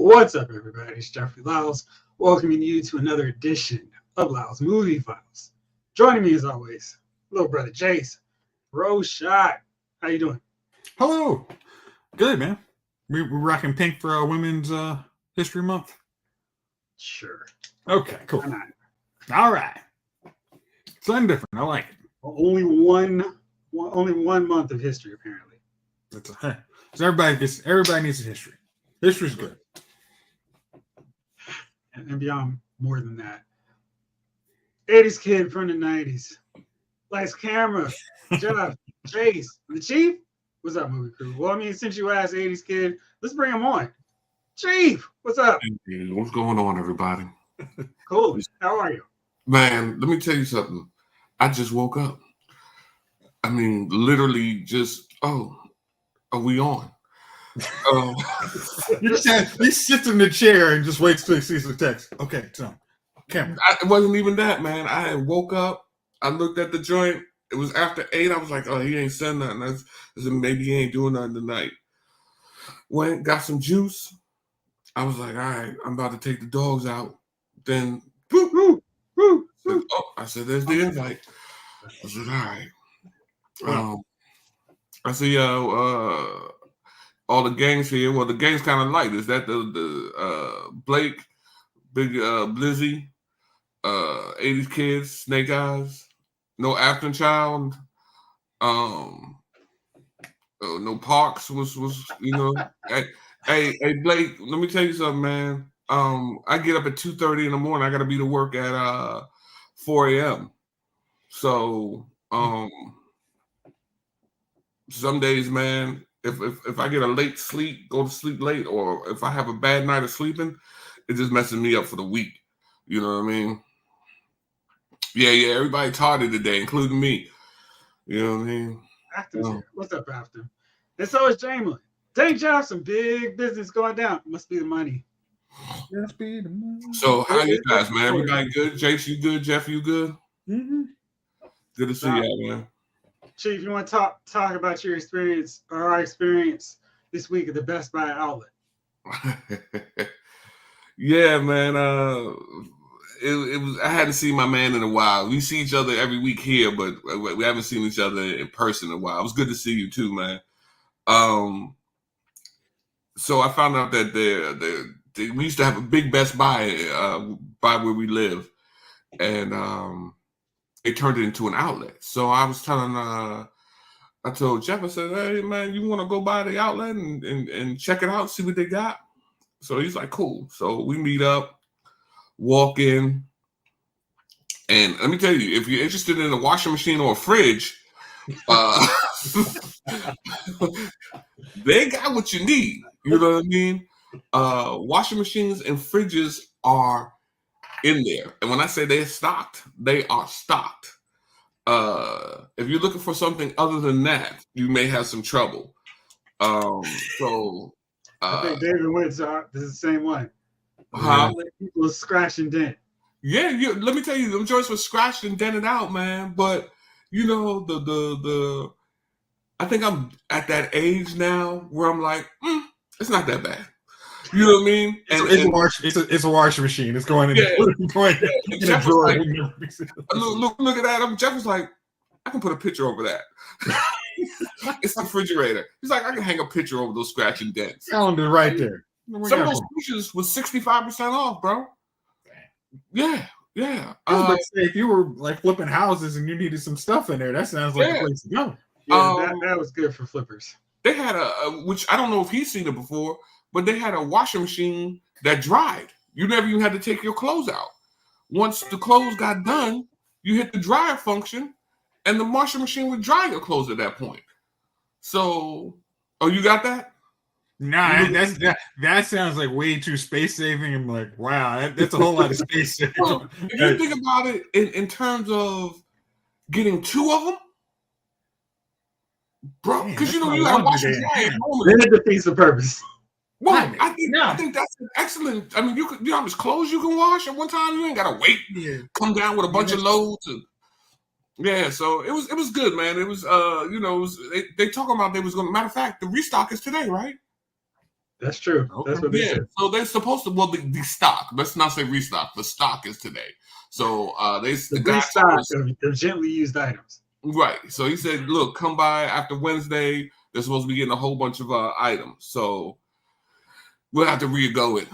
What's up, everybody? It's Jeffrey Lyles, welcoming you to another edition of Lyles Movie Files. Joining me, as always, little brother Jace, Rashad. How you doing? Hello. Good, man. We're rocking pink for our Women's History Month. Sure. Okay, cool. Why not? All right. Something different. I like it. Only one month of history, apparently. So everybody needs a history. History's good. And beyond more than that. 80s kid from the 90s. Lights, camera, Jeff, Jace, the Chief. What's up, movie crew? Well, I mean, since you asked 80s kid, let's bring him on. Chief, what's up? What's going on, everybody? Cool. How are you? Man, let me tell you something. I just woke up. I mean, literally just, are we on? He sits in the chair and just waits till he sees the text. Okay, so camera. It wasn't even that, man. I woke up. I looked at the joint. It was after 8. I was like, oh, he ain't said nothing. I said, maybe he ain't doing nothing tonight. Went, got some juice. I was like, all right, I'm about to take the dogs out. Then, I said, there's the invite. I said, all right. I see all the gangs here. Well, the gang's kind of light. Is that the Blake, Big Blizzy, 80s Kids, Snake Eyes, no Afton Child, no Parks was Hey, Blake, let me tell you something, man. I get up at 2:30 in the morning. I got to be to work at 4 a.m. So some days, man, if I get a late sleep, go to sleep late, or if I have a bad night of sleeping, it just messes me up for the week. You know what I mean? Yeah, everybody tardy today, including me. You know what I mean? Afton's here. What's up, Afton? And so is Jamie. Dang job, some big business going down. Must be the money. Must be the money. So how you guys, man? Everybody good? Jace, you good? Jeff, you good? Mm-hmm. Good to see you, man. Chief, you want to talk about your experience or our experience this week at the Best Buy outlet? Yeah, man. It was. I hadn't seen my man in a while. We see each other every week here, but we haven't seen each other in person in a while. It was good to see you too, man. So I found out that we used to have a big Best Buy by where we live, and they turned it into an outlet. So I was I told Jeff, I said, hey, man, you want to go by the outlet and check it out, see what they got? So he's like, cool. So we meet up, walk in, and let me tell you, if you're interested in a washing machine or a fridge, they got what you need. You know what I mean? Washing machines and fridges are in there. And when I say they're stocked, they are stocked. If you're looking for something other than that, you may have some trouble. I think David Wentz this is the same one. People scratch and dent. Yeah, let me tell you, the joints were scratched and dented out, man. But you know, the I think I'm at that age now where I'm like, it's not that bad. You know what I mean? It's a washing machine. It's going in. In a drawer. Look at that. Jeff was like, I can put a picture over that. It's the refrigerator. He's like, I can hang a picture over those scratch and dents. Calendar right there. Some of those pictures was 65% off, bro. Yeah. If you were like flipping houses and you needed some stuff in there, that sounds like a place to go. Yeah, that was good for flippers. They had which I don't know if he's seen it before, but they had a washing machine that dried. You never even had to take your clothes out. Once the clothes got done, you hit the dryer function, and the washing machine would dry your clothes at that point. So, you got that? Nah, that sounds like way too space saving. I'm like, wow, that's a whole lot of space saving. Well, if you think about it in terms of getting two of them, bro, because you have washing machine. Then it defeats the purpose. Well, I think that's an excellent. I mean, you know how much clothes you can wash at one time. You ain't gotta wait. Come down with a bunch of loads. Yeah, so it was good, man. It was they talking about they was going. Matter of fact, the restock is today, right? That's true. Okay. That's what they said. So they're supposed to. Well, the stock. Let's not say restock. The stock is today. So the guy restock of gently used items. Right. So he said, "Look, come by after Wednesday. They're supposed to be getting a whole bunch of items. So we'll have to re-go it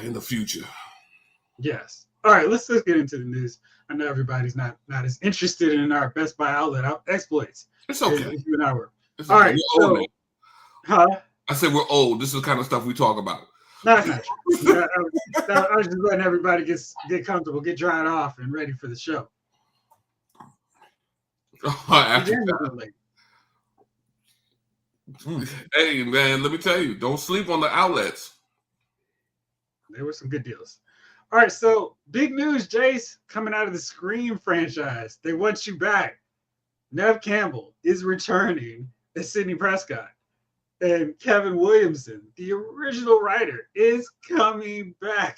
in the future." Yes. All right. Let's get into the news. I know everybody's not as interested in our Best Buy outlet exploits. It's okay. As you and I were. It's All okay. right. We're old, huh? I said we're old. This is the kind of stuff we talk about. No, that's not true. I was just letting everybody get comfortable, get dried off, and ready for the show. Hey, man, let me tell you, don't sleep on the outlets. There were some good deals. All right, so big news, Jace, coming out of the Scream franchise. They want you back. Neve Campbell is returning as Sidney Prescott. And Kevin Williamson, the original writer, is coming back.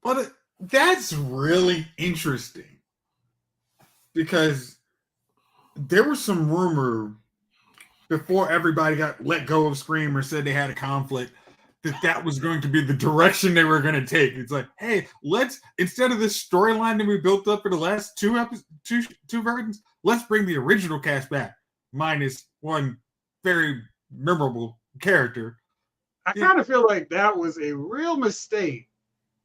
But that's really interesting because there was some rumor before everybody got let go of Scream or said they had a conflict that was going to be the direction they were going to take. It's like, hey, let's, instead of this storyline that we built up for the last two versions, let's bring the original cast back, minus one very memorable character. I kind of feel like that was a real mistake.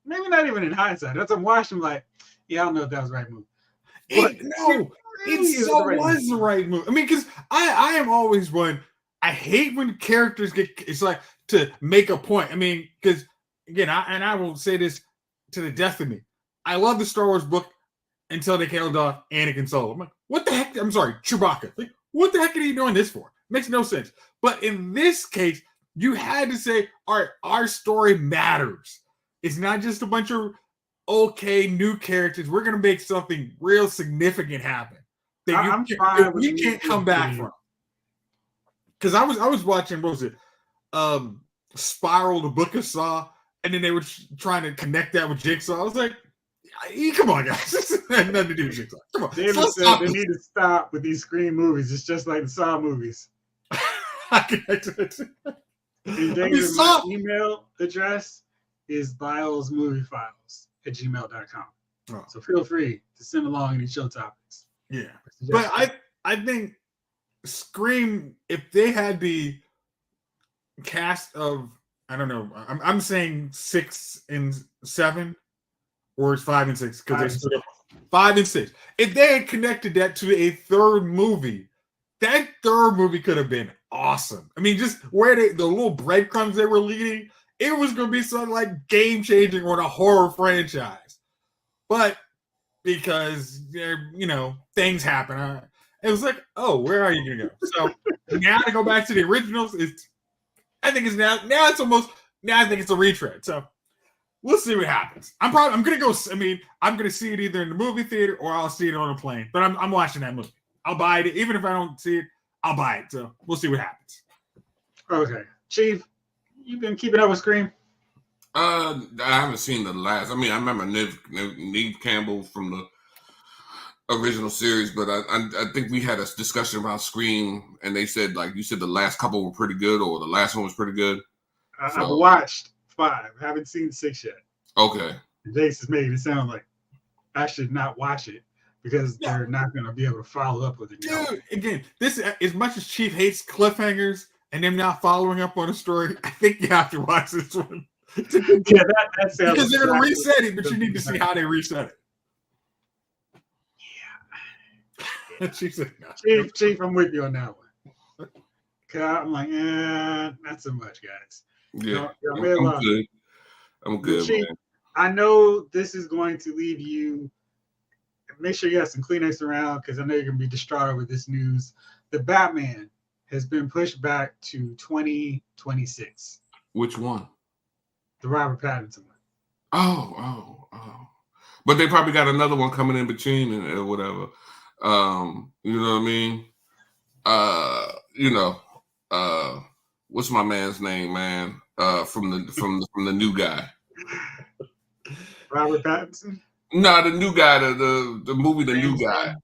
Maybe not even in hindsight. As I'm watching, I'm like, yeah, I don't know if that was the right move. It was the right move. I mean, because I am always one. I hate when characters get. It's like to make a point. I mean, because again, I will say this to the death of me. I love the Star Wars book until they killed off Anakin Solo. I'm like, what the heck? I'm sorry, Chewbacca. Like, what the heck are you doing this for? Makes no sense. But in this case, you had to say, all right, our story matters. It's not just a bunch of okay new characters. We're gonna make something real significant happen that we can't come back from. Because I was watching, what was it? Spiral, the Book of Saw, and then they were trying to connect that with Jigsaw. I was like, come on, guys. This had nothing to do with Jigsaw. Come on. David said they need to stop with these Scream movies. It's just like the Saw movies. David, my email address is bilesmoviefiles@gmail.com. Oh. So feel free to send along any show topics. Yeah. But I think Scream, if they had the cast of, I don't know, I'm saying 6 and 7, or it's 5 and 6, because they stood up 5 and 6. If they had connected that to a third movie, that third movie could have been awesome. I mean, just where the little breadcrumbs they were leading, it was going to be something like game-changing on a horror franchise. But because, things happen, it was like, oh, where are you going to go? So now to go back to the originals, I think it's now I think it's a retread. So we'll see what happens. I'm going to go, I'm going to see it either in the movie theater or I'll see it on a plane. But I'm watching that movie. I'll buy it. Even if I don't see it, I'll buy it. So we'll see what happens. Okay. Chief, you've been keeping up with Scream? I haven't seen the last. I mean, I remember Neve Campbell from the original series, but I think we had a discussion about Scream, and they said, like you said, the last couple were pretty good, or the last one was pretty good. I've watched 5. I haven't seen 6 yet. Okay. Jace is making it sound like I should not watch it because they're not going to be able to follow up with it. Dude, again, this, as much as Chief hates cliffhangers and them not following up on a story, I think you have to watch this one. Yeah, that sounds because they're going to reset it, but you need to see how they reset it. Yeah. Chief said, no. Chief, I'm with you on that one. I'm like, not so much, guys. Yeah, I'm good, Chief, man. I know this is going to leave you. Make sure you have some Kleenex around because I know you're going to be distraught over this news. The Batman has been pushed back to 2026. Which one? The Robert Pattinson one. Oh. But they probably got another one coming in between and whatever. You know what I mean? What's my man's name, man? From the new guy. Robert Pattinson? No, the new guy, the movie, the new guy.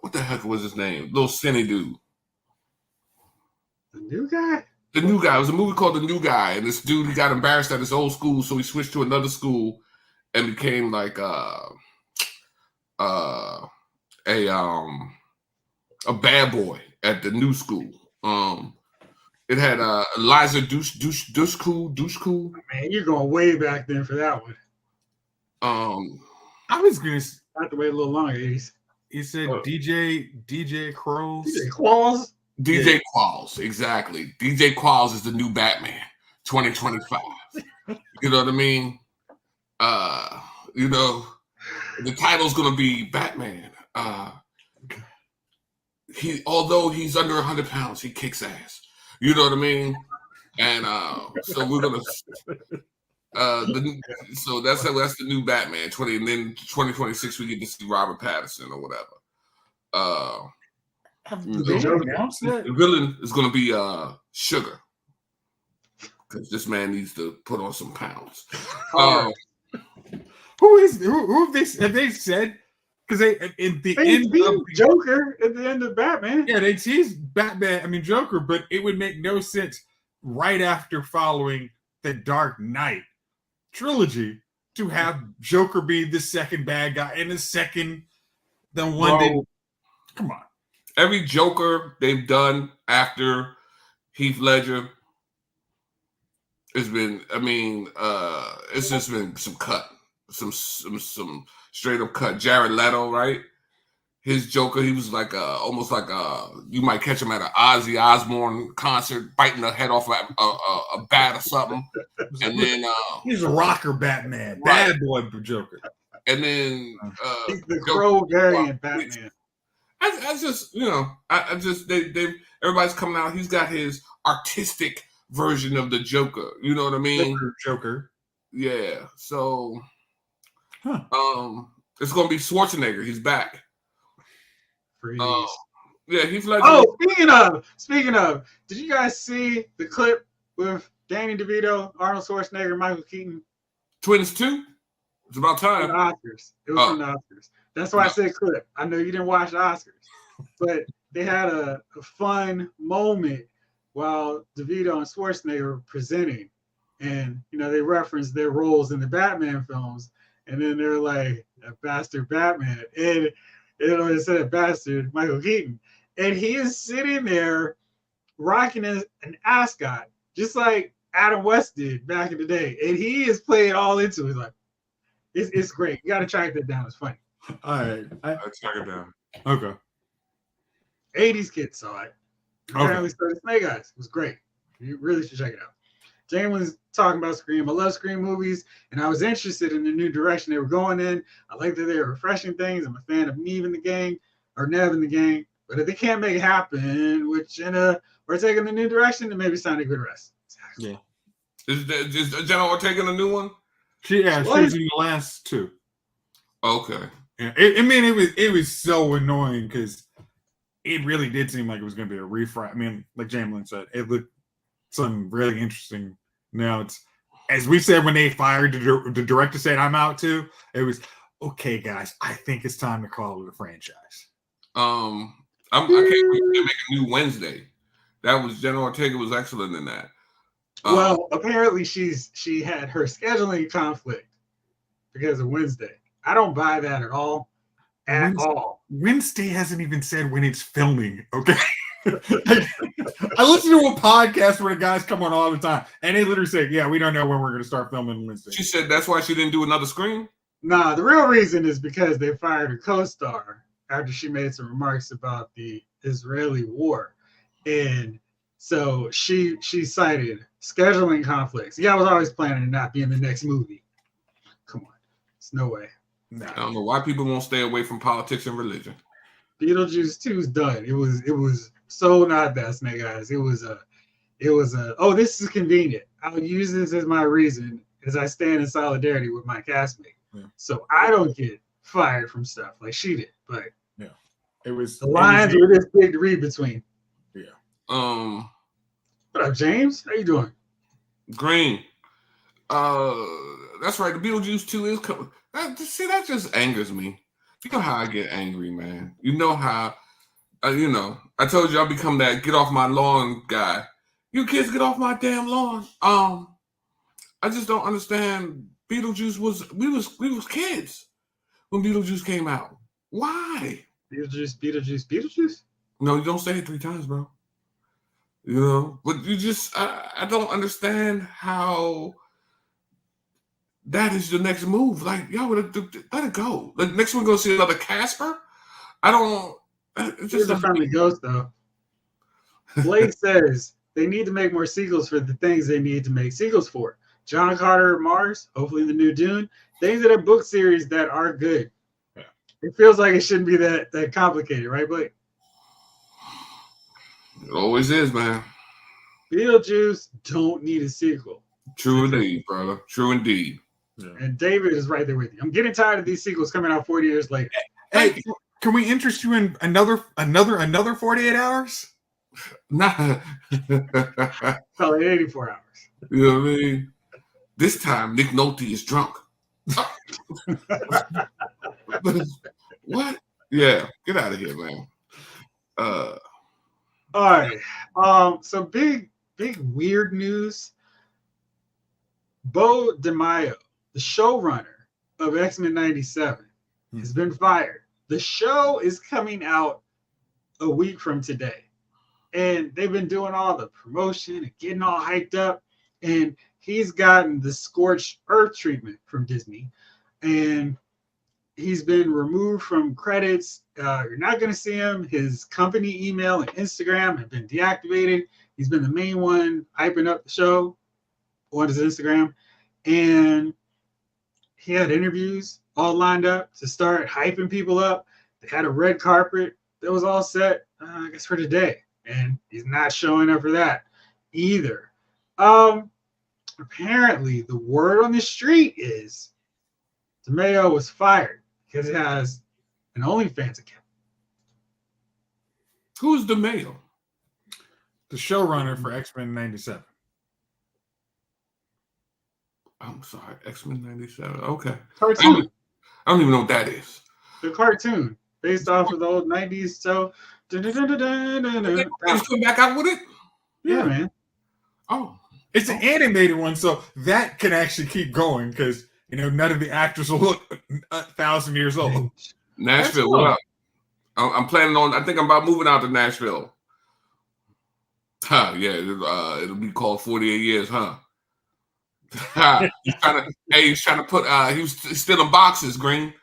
What the heck was his name? Little skinny dude. The new guy? The New Guy. It was a movie called The New Guy, and this dude, he got embarrassed at his old school, so he switched to another school and became like a bad boy at the new school. It had Eliza Dushku. Man, you're going way back then for that one. I was gonna have to wait a little longer. 80s. He said DJ Qualls. DJ Qualls. DJ Qualls, exactly. DJ Qualls is the new Batman, 2025. You know what I mean? You know, the title's gonna be Batman. Although he's under 100 pounds, he kicks ass. You know what I mean? And so we're gonna. So that's the new Batman 20, and then 2026 we get to see Robert Pattinson or whatever. The villain is going to be Sugar, because this man needs to put on some pounds. Who have they said? Because they in the end of Joker at the end of Batman. Yeah, they teased Batman. I mean Joker, but it would make no sense right after following the Dark Knight trilogy to have Joker be the second bad guy and the one that. Come on. Every Joker they've done after Heath Ledger has been, it's just been some straight up cut. Jared Leto, right? His Joker, he was like almost like you might catch him at an Ozzy Osbourne concert, biting the head off a bat or something, and then he's a rocker Batman, right. Bad boy Joker, and then he's the Crow variant Batman. I just, everybody's coming out. He's got his artistic version of the Joker. You know what I mean? Joker. Yeah. So, it's gonna be Schwarzenegger. He's back. Yeah, he's like. Oh, speaking of, did you guys see the clip with Danny DeVito, Arnold Schwarzenegger, Michael Keaton? Twins 2? It's about time. From the Oscars. It was from the Oscars. That's why I said clip. I know you didn't watch the Oscars, but they had a fun moment while DeVito and Schwarzenegger were presenting, and they referenced their roles in the Batman films, and then they're like, "A bastard Batman," and it said "bastard Michael Keaton," and he is sitting there rocking an ascot just like Adam West did back in the day, and he is playing all into it. Like, it's great. You got to track that down. It's funny. All right, I'll track it down. Okay. 80s kids saw it. Apparently, so did Snake Eyes. It was great. You really should check it out. Jane was talking about Scream. I love Scream movies, and I was interested in the new direction they were going in. I like that they were refreshing things. I'm a fan of Neve in the gang, or Nev in the gang. But if they can't make it happen, we're taking the new direction, then maybe sign a good rest. Yeah. Is Jenna taking a new one? She was in the last two. Okay. Yeah. It was so annoying because it really did seem like it was going to be a refresh. I mean, like Jamlin said, it looked something really interesting. Now it's, as we said when they fired the director, said I'm out too. It was okay, guys. I think it's time to call it a franchise. I can't believe they make a new Wednesday. That was Jenna Ortega was excellent in that. Well, apparently she had her scheduling conflict because of Wednesday. I don't buy that at all. Wednesday hasn't even said when it's filming. Okay. I listen to a podcast where the guys come on all the time, and they literally say, "Yeah, we don't know when we're going to start filming Wednesday." She said that's why she didn't do another Scream. Nah, the real reason is because they fired her co-star after she made some remarks about the Israeli war, and so she cited scheduling conflicts. Yeah, I was always planning to not be in the next movie. Come on, it's no way. I don't know why people won't stay away from politics and religion. Beetlejuice 2 is done. It was so not that, Snake Eyes. It was a oh, this is convenient. I'll use this as my reason as I stand in solidarity with my castmate. Yeah. So I don't get fired from stuff like she did. But yeah, it was the lines were this big to read between. Yeah. What up, James? How you doing? Green. That's right. The Beetlejuice 2 is coming. That just angers me. You know how I get angry, man. You know how, I told you I'll become that get off my lawn guy. You kids get off my damn lawn. I just don't understand. Beetlejuice we was kids when Beetlejuice came out. Why? Beetlejuice. No, you don't say it 3 times, bro. You know, but you just I don't understand how that is the next move. Like, yo, let it go. Like, next one gonna see another Casper. I don't. It's He's just a friendly ghost, though. Blake says they need to make more sequels for the things they need to make sequels for. John Carter Mars, hopefully the new Dune, things that are book series that are good. Yeah. It feels like it shouldn't be that complicated, right, Blake? It always is, man. Beetlejuice don't need a sequel. True indeed, brother. True indeed. Yeah. And David is right there with you. I'm getting tired of these sequels coming out 40 years later. Hey, can we interest you in another 48 hours? Nah. Probably 84 hours. You know what I mean? This time, Nick Nolte is drunk. What? Yeah, get out of here, man. All right. So big weird news. Bo DeMaio, the showrunner of X-Men 97, has been fired. The show is coming out a week from today. And they've been doing all the promotion and getting all hyped up. And he's gotten the scorched earth treatment from Disney. And he's been removed from credits. You're not going to see him. His company email and Instagram have been deactivated. He's been the main one hyping up the show on his Instagram. And he had interviews all lined up to start hyping people up. They had a red carpet that was all set, I guess, for today. And he's not showing up for that either. Apparently, the word on the street is DeMaio was fired because he has an OnlyFans account. Who's DeMaio? The showrunner for X-Men 97. I'm sorry, X-Men 97. Okay. Cartoon. I don't even know what that is. The cartoon based off of the old 90s show. He's come back out with it? Yeah, man. Oh. It's an animated one, so that can actually keep going because, none of the actors will look 1,000 years old. Nashville, what up? I'm planning on, I think I'm about moving out to Nashville. Yeah, it'll be called 48 Years, huh? He's trying to put, he's still in boxes, Green.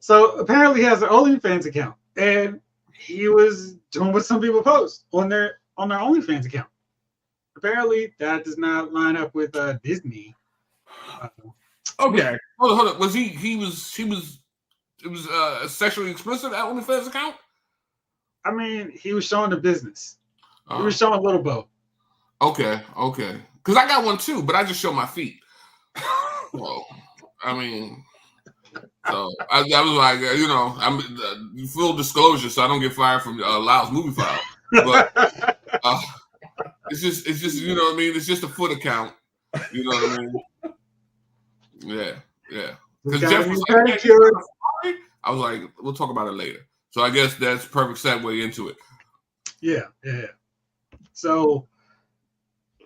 So apparently he has an OnlyFans account, and he was doing what some people post on their OnlyFans account. Apparently that does not line up with Disney. Okay, hold on. Was it was sexually explicit at OnlyFans account? I mean, he was showing the business. He was showing Little Bo. Okay. Because I got one too, but I just show my feet. Well, I mean, so I was like, I'm full disclosure, so I don't get fired from Lyle's Movie File. But it's just you know what I mean. It's just a foot account. You know what I mean? Yeah. Because Jeff was like, I was like, we'll talk about it later. So I guess that's perfect segue into it. Yeah. So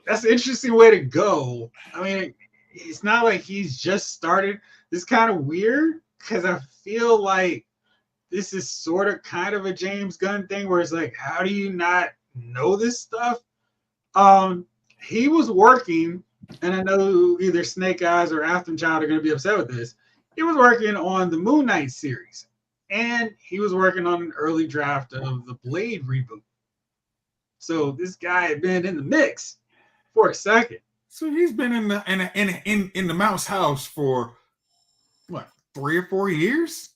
that's an interesting way to go. I mean, it's not like he's just started. This is kind of weird because I feel like this is sort of kind of a James Gunn thing where it's like, how do you not know this stuff? He was working, and I know either Snake Eyes or Afterchild are going to be upset with this. He was working on the Moon Knight series, and he was working on an early draft of the Blade reboot. So this guy had been in the mix for a second. So he's been in the Mouse house for what, 3 or 4 years?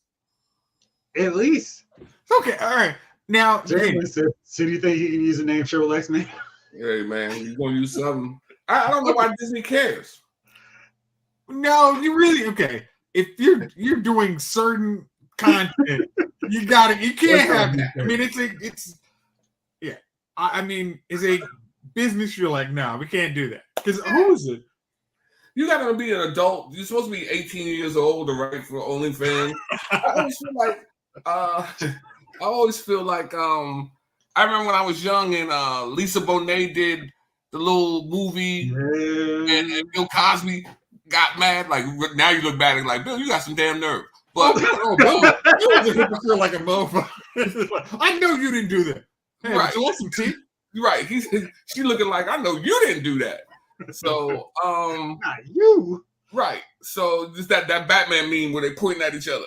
At least. Okay, all right. Now, so do you think he can use the name Triple X Man? Hey man, he's gonna use something. I don't know why Disney cares. No, you really okay. If you're doing certain content, you can't have that. I mean, it's yeah. I mean, it's a business. You're like, no, we can't do that. Because who is it? You gotta be an adult. You're supposed to be 18 years old to write for OnlyFans. I always feel like I remember when I was young and Lisa Bonet did the little movie, and Bill Cosby got mad. Like now you look back and like, Bill, you got some damn nerve. But Bill was a hypocrite like a motherfucker. I know you didn't do that. Hey, right, you want some tea? Right. She looking like, I know you didn't do that. So not you. Right. So just that Batman meme where they pointing at each other.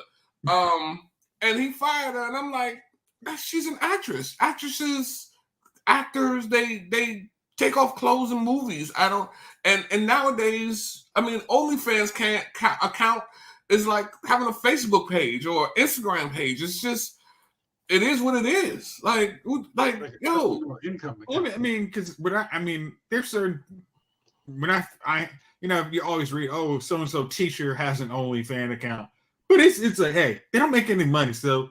And he fired her, and I'm like, she's an actress. Actors, they take off clothes in movies. I don't, and nowadays, I mean, OnlyFans can't account is like having a Facebook page or Instagram page. It's just, it is what it is. Like yo, income. Well, I mean, because there's certain when I you always read, oh, so and so teacher has an OnlyFans account, but it's like, hey, they don't make any money, so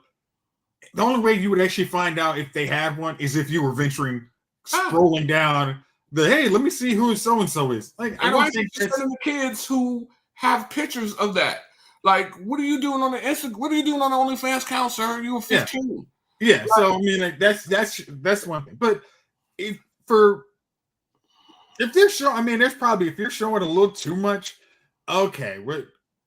the only way you would actually find out if they have one is if you were venturing, scrolling down the, hey, let me see who so and so is. Like, I don't think that's the kids who have pictures of that. Like, what are you doing on the Instagram? What are you doing on the OnlyFans account, sir? You were 15. Yeah. So I mean, like that's one thing. But if they're showing, I mean, there's probably, if you're showing a little too much, okay.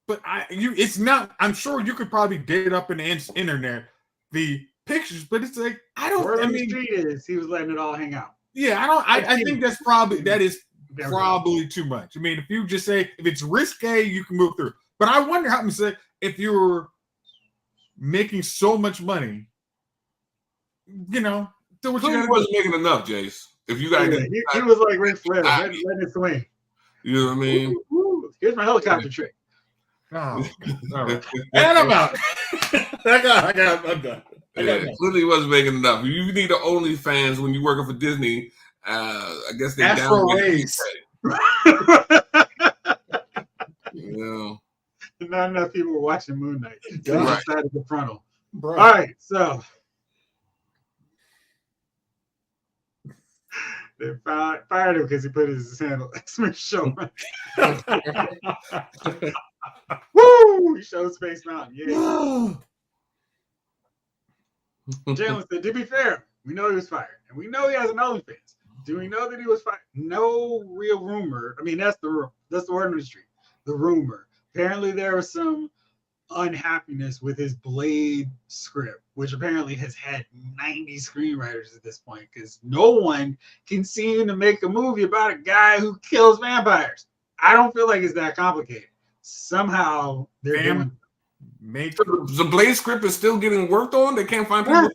But it's not. I'm sure you could probably dig up in the internet the pictures, but it's like, I don't. Word I on mean, the street is he was letting it all hang out. Yeah, I don't. I think that is probably too much. I mean, if you just say if it's risque, you can move through. But I wonder how to say if you're making so much money, do what you wasn't making enough, Jace. If you got, he was like Ric Flair, letting it swing. You know what I mean? Ooh, here's my helicopter trick. Oh, all right. And I'm out. I'm done. Clearly wasn't making enough. You need the OnlyFans when you're working for Disney. I guess they Astro Race. Not enough people were watching Moon Knight. Right. Inside of the frontal. Bro. All right, so they fired him because he put his handle X-Men show. Woo! He showed Space Mountain. Yeah. Jalen said, to be fair, we know he was fired. And we know he has an OnlyFans. Do we know that he was fired? No real rumor. I mean, that's the word on the street. The rumor. Apparently there was some unhappiness with his Blade script, which apparently has had 90 screenwriters at this point, because no one can seem to make a movie about a guy who kills vampires. I don't feel like it's that complicated. Somehow they're doing. The Blade script is still getting worked on. They can't find people.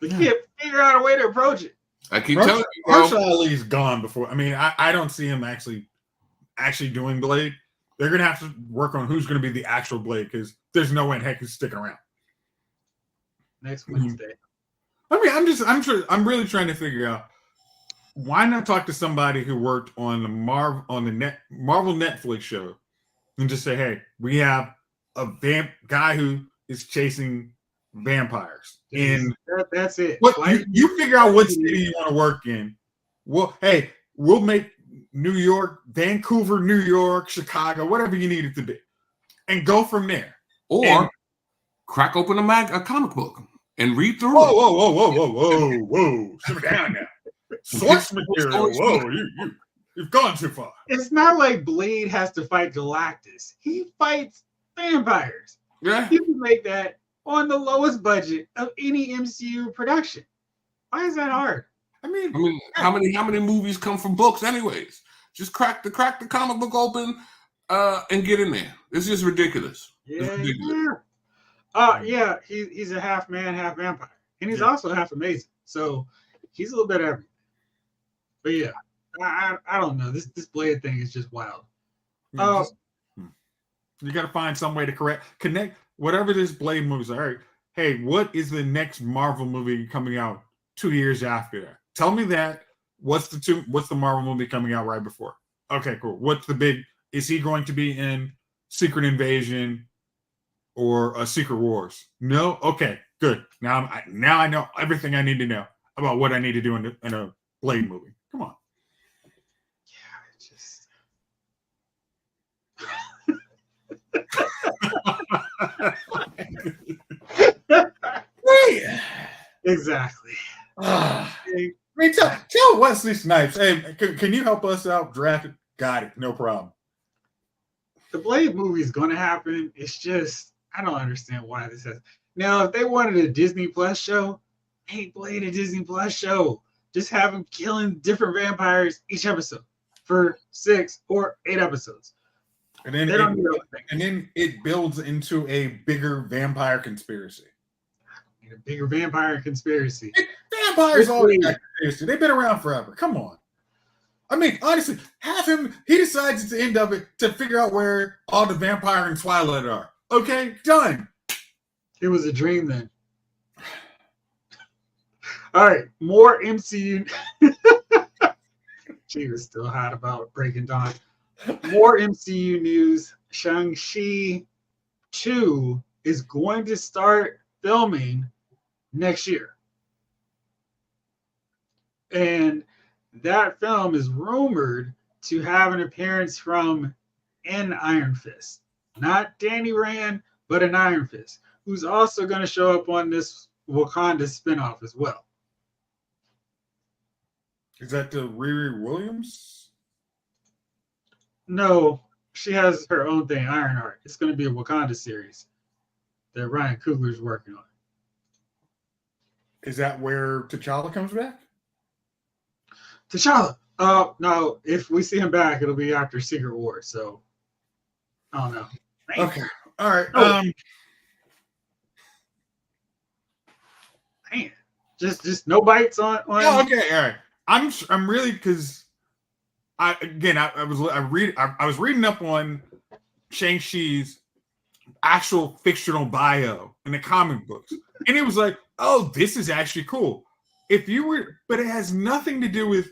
They can't figure out a way to approach it. I keep telling you, Mahershala Ali's gone before. I mean, I don't see him actually doing Blade. They're gonna have to work on who's gonna be the actual Blade, because there's no way in heck he's sticking around next Wednesday. I mean, I'm really trying to figure out, why not talk to somebody who worked on the Marvel Netflix show and just say, hey, we have a guy who is chasing vampires. And that's it. What you figure out what city you want to work in. Well, hey, we'll make New York, Vancouver, New York, Chicago, whatever you need it to be, and go from there. Or crack open a comic book and read through it. Whoa. Simmer down now. Source material. Whoa, you've gone too far. It's not like Blade has to fight Galactus. He fights vampires. Yeah. You can make that on the lowest budget of any MCU production. Why is that hard? I mean, how many movies come from books anyways? Just crack the comic book open and get in there. It's just ridiculous. Yeah. Ridiculous. Yeah. He's a half man, half vampire. And he's also half amazing. So he's a little bit of everything. But yeah, I don't know. This Blade thing is just wild. You got to find some way to connect whatever this Blade movie. All right, hey, what is the next Marvel movie coming out 2 years after that? Tell me that. What's the Marvel movie coming out right before? Okay, cool. Is he going to be in Secret Invasion or Secret Wars? No? Okay, good. Now I know everything I need to know about what I need to do in a Blade movie. Come on. Exactly. mean, tell Wesley Snipes, hey, can you help us out? Draft it. Got it. No problem. The Blade movie is going to happen. It's just, I don't understand why this has. Now, if they wanted a Disney Plus show, hey, Blade a Disney Plus show. Just have them killing different vampires each episode for 6 or 8 episodes. And then, it builds into a bigger vampire conspiracy. A bigger vampire conspiracy. Vampires always got conspiracy. They've been around forever. Come on. I mean, honestly, he decides at the end of it to figure out where all the vampire and Twilight are. Okay, done. It was a dream then. All right, more MCU. She was still hot about Breaking Dawn. More MCU news. Shang-Chi 2 is going to start filming next year. And that film is rumored to have an appearance from an Iron Fist. Not Danny Rand, but an Iron Fist, who's also going to show up on this Wakanda spinoff as well. Is that the Riri Williams? No, she has her own thing, Ironheart. It's going to be a Wakanda series that Ryan Coogler's working on. Is that where T'Challa comes back? T'Challa. No, if we see him back, it'll be after Secret War. So, I don't know. Man. Okay. All right. Man, just no bites on. Oh, okay. All right. I'm really, because I was reading up on Shang-Chi's actual fictional bio in the comic books, and it was like, oh, this is actually cool. But it has nothing to do with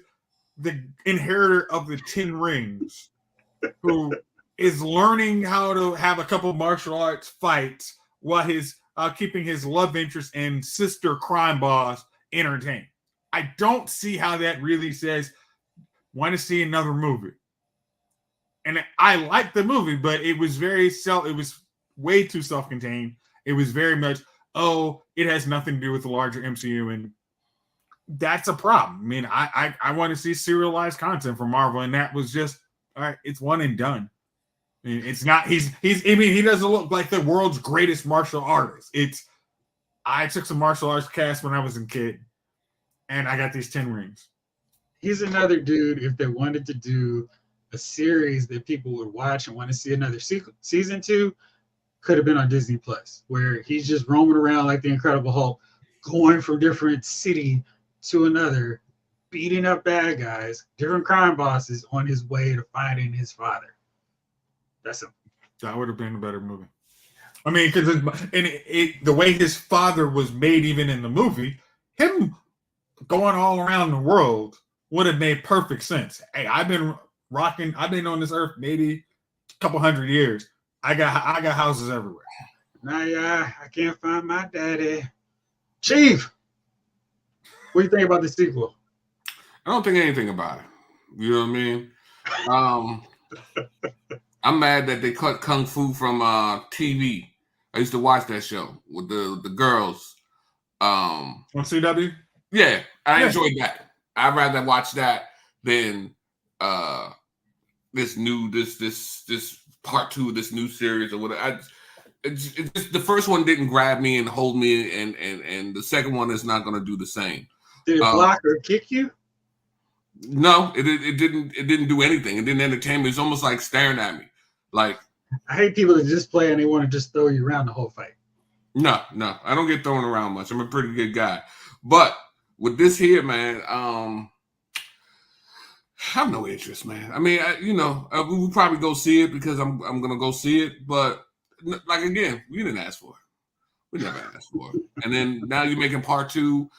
the inheritor of the 10 rings, who is learning how to have a couple of martial arts fights while keeping his love interest and sister crime boss entertained. I don't see how that really says, want to see another movie. And I liked the movie, but it was it was way too self-contained. It was very much, it has nothing to do with the larger MCU, and that's a problem. I mean, I want to see serialized content from Marvel, and that was just, all right, it's one and done. I mean, it's not, he doesn't look like the world's greatest martial artist. I took some martial arts class when I was a kid, and I got these 10 rings. He's another dude, if they wanted to do a series that people would watch and want to see another season 2, could have been on Disney Plus, where he's just roaming around like the Incredible Hulk, going from different city to another, beating up bad guys, different crime bosses on his way to finding his father. That would have been a better movie. I mean, because the way his father was made, even in the movie, him going all around the world would have made perfect sense. Hey, I've been on this earth maybe a couple hundred years. I got houses everywhere. Nah, I can't find my daddy. Chief, what do you think about the sequel? I don't think anything about it. You know what I mean? I'm mad that they cut Kung Fu from TV. I used to watch that show with the girls. On CW? Yeah, I enjoyed that. I'd rather watch that than this part 2 of this new series or whatever. The first one didn't grab me and hold me, and the second one is not going to do the same. Did it block or kick you? No, it didn't. It didn't do anything. It didn't entertain me. It's almost like staring at me. Like, I hate people that just play and they want to just throw you around the whole fight. No, I don't get thrown around much. I'm a pretty good guy. But with this here, man, I have no interest, man. I mean, we'll probably go see it because I'm gonna go see it. But like again, we didn't ask for it. We never asked for it. And then now you're making part 2.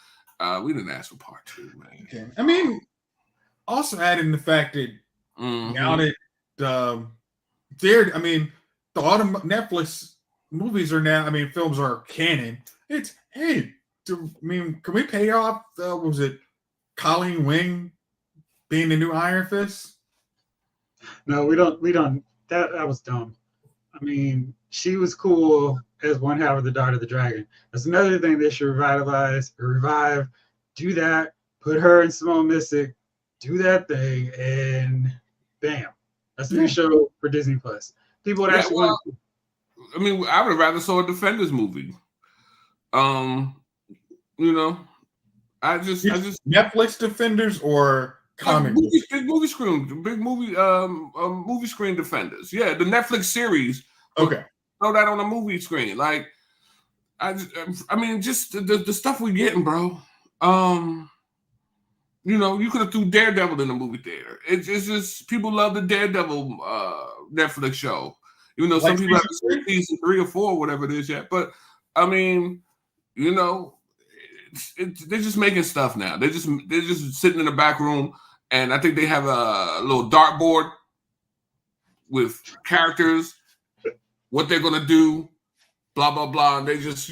We didn't ask for part 2, man. Okay. I mean, also adding the fact that now that all the Netflix movies are now, films are canon. Can we pay off, was it Colleen Wing being the new Iron Fist? No, we don't. That was dumb. I mean, she was cool as one half of the Daughter of the Dragon. That's another thing they should revive. Do that. put her and Simone Missick, do that thing, and bam, that's the new show for Disney Plus. People would actually want to. I mean, I would have rather saw a Defenders movie. You know, I just Netflix Defenders or comic big movie screen Defenders. Yeah, the Netflix series. Okay, throw that on a movie screen. Like, I mean, just the stuff we're getting, bro. You know, you could have threw Daredevil in the movie theater. It's just people love the Daredevil Netflix show. You know, some people haven't seen season 3 or 4, whatever it is yet. But I mean, you know, they're just making stuff now. They're just sitting in the back room, and I think they have a little dartboard with characters, what they're gonna do, blah blah blah. And they just,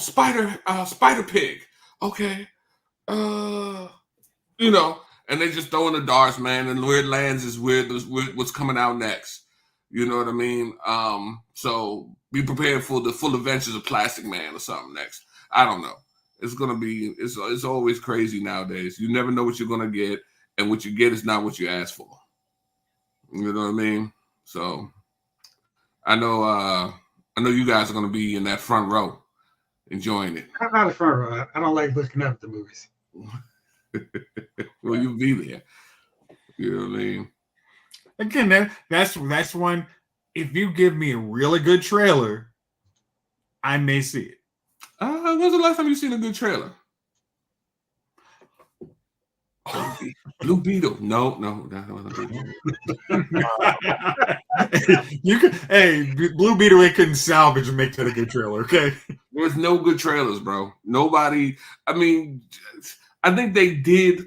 Spider Pig. Okay. And they just throw in the darts, man, and where it lands is what's coming out next. You know what I mean? So be prepared for the full adventures of Plastic Man or something next. I don't know. It's gonna be it's always crazy nowadays. You never know what you're gonna get, and what you get is not what you asked for. You know what I mean? So I know you guys are gonna be in that front row enjoying it. I'm not a front row. I don't like looking up at the movies. Well, you'll be there. You know what I mean? Again, that's one. If you give me a really good trailer, I may see it. When's the last time you seen a good trailer? Blue Beetle. No, that wasn't Blue Beetle, they couldn't salvage and make that a good trailer, okay? There was no good trailers, bro. Nobody. I mean, I think they did.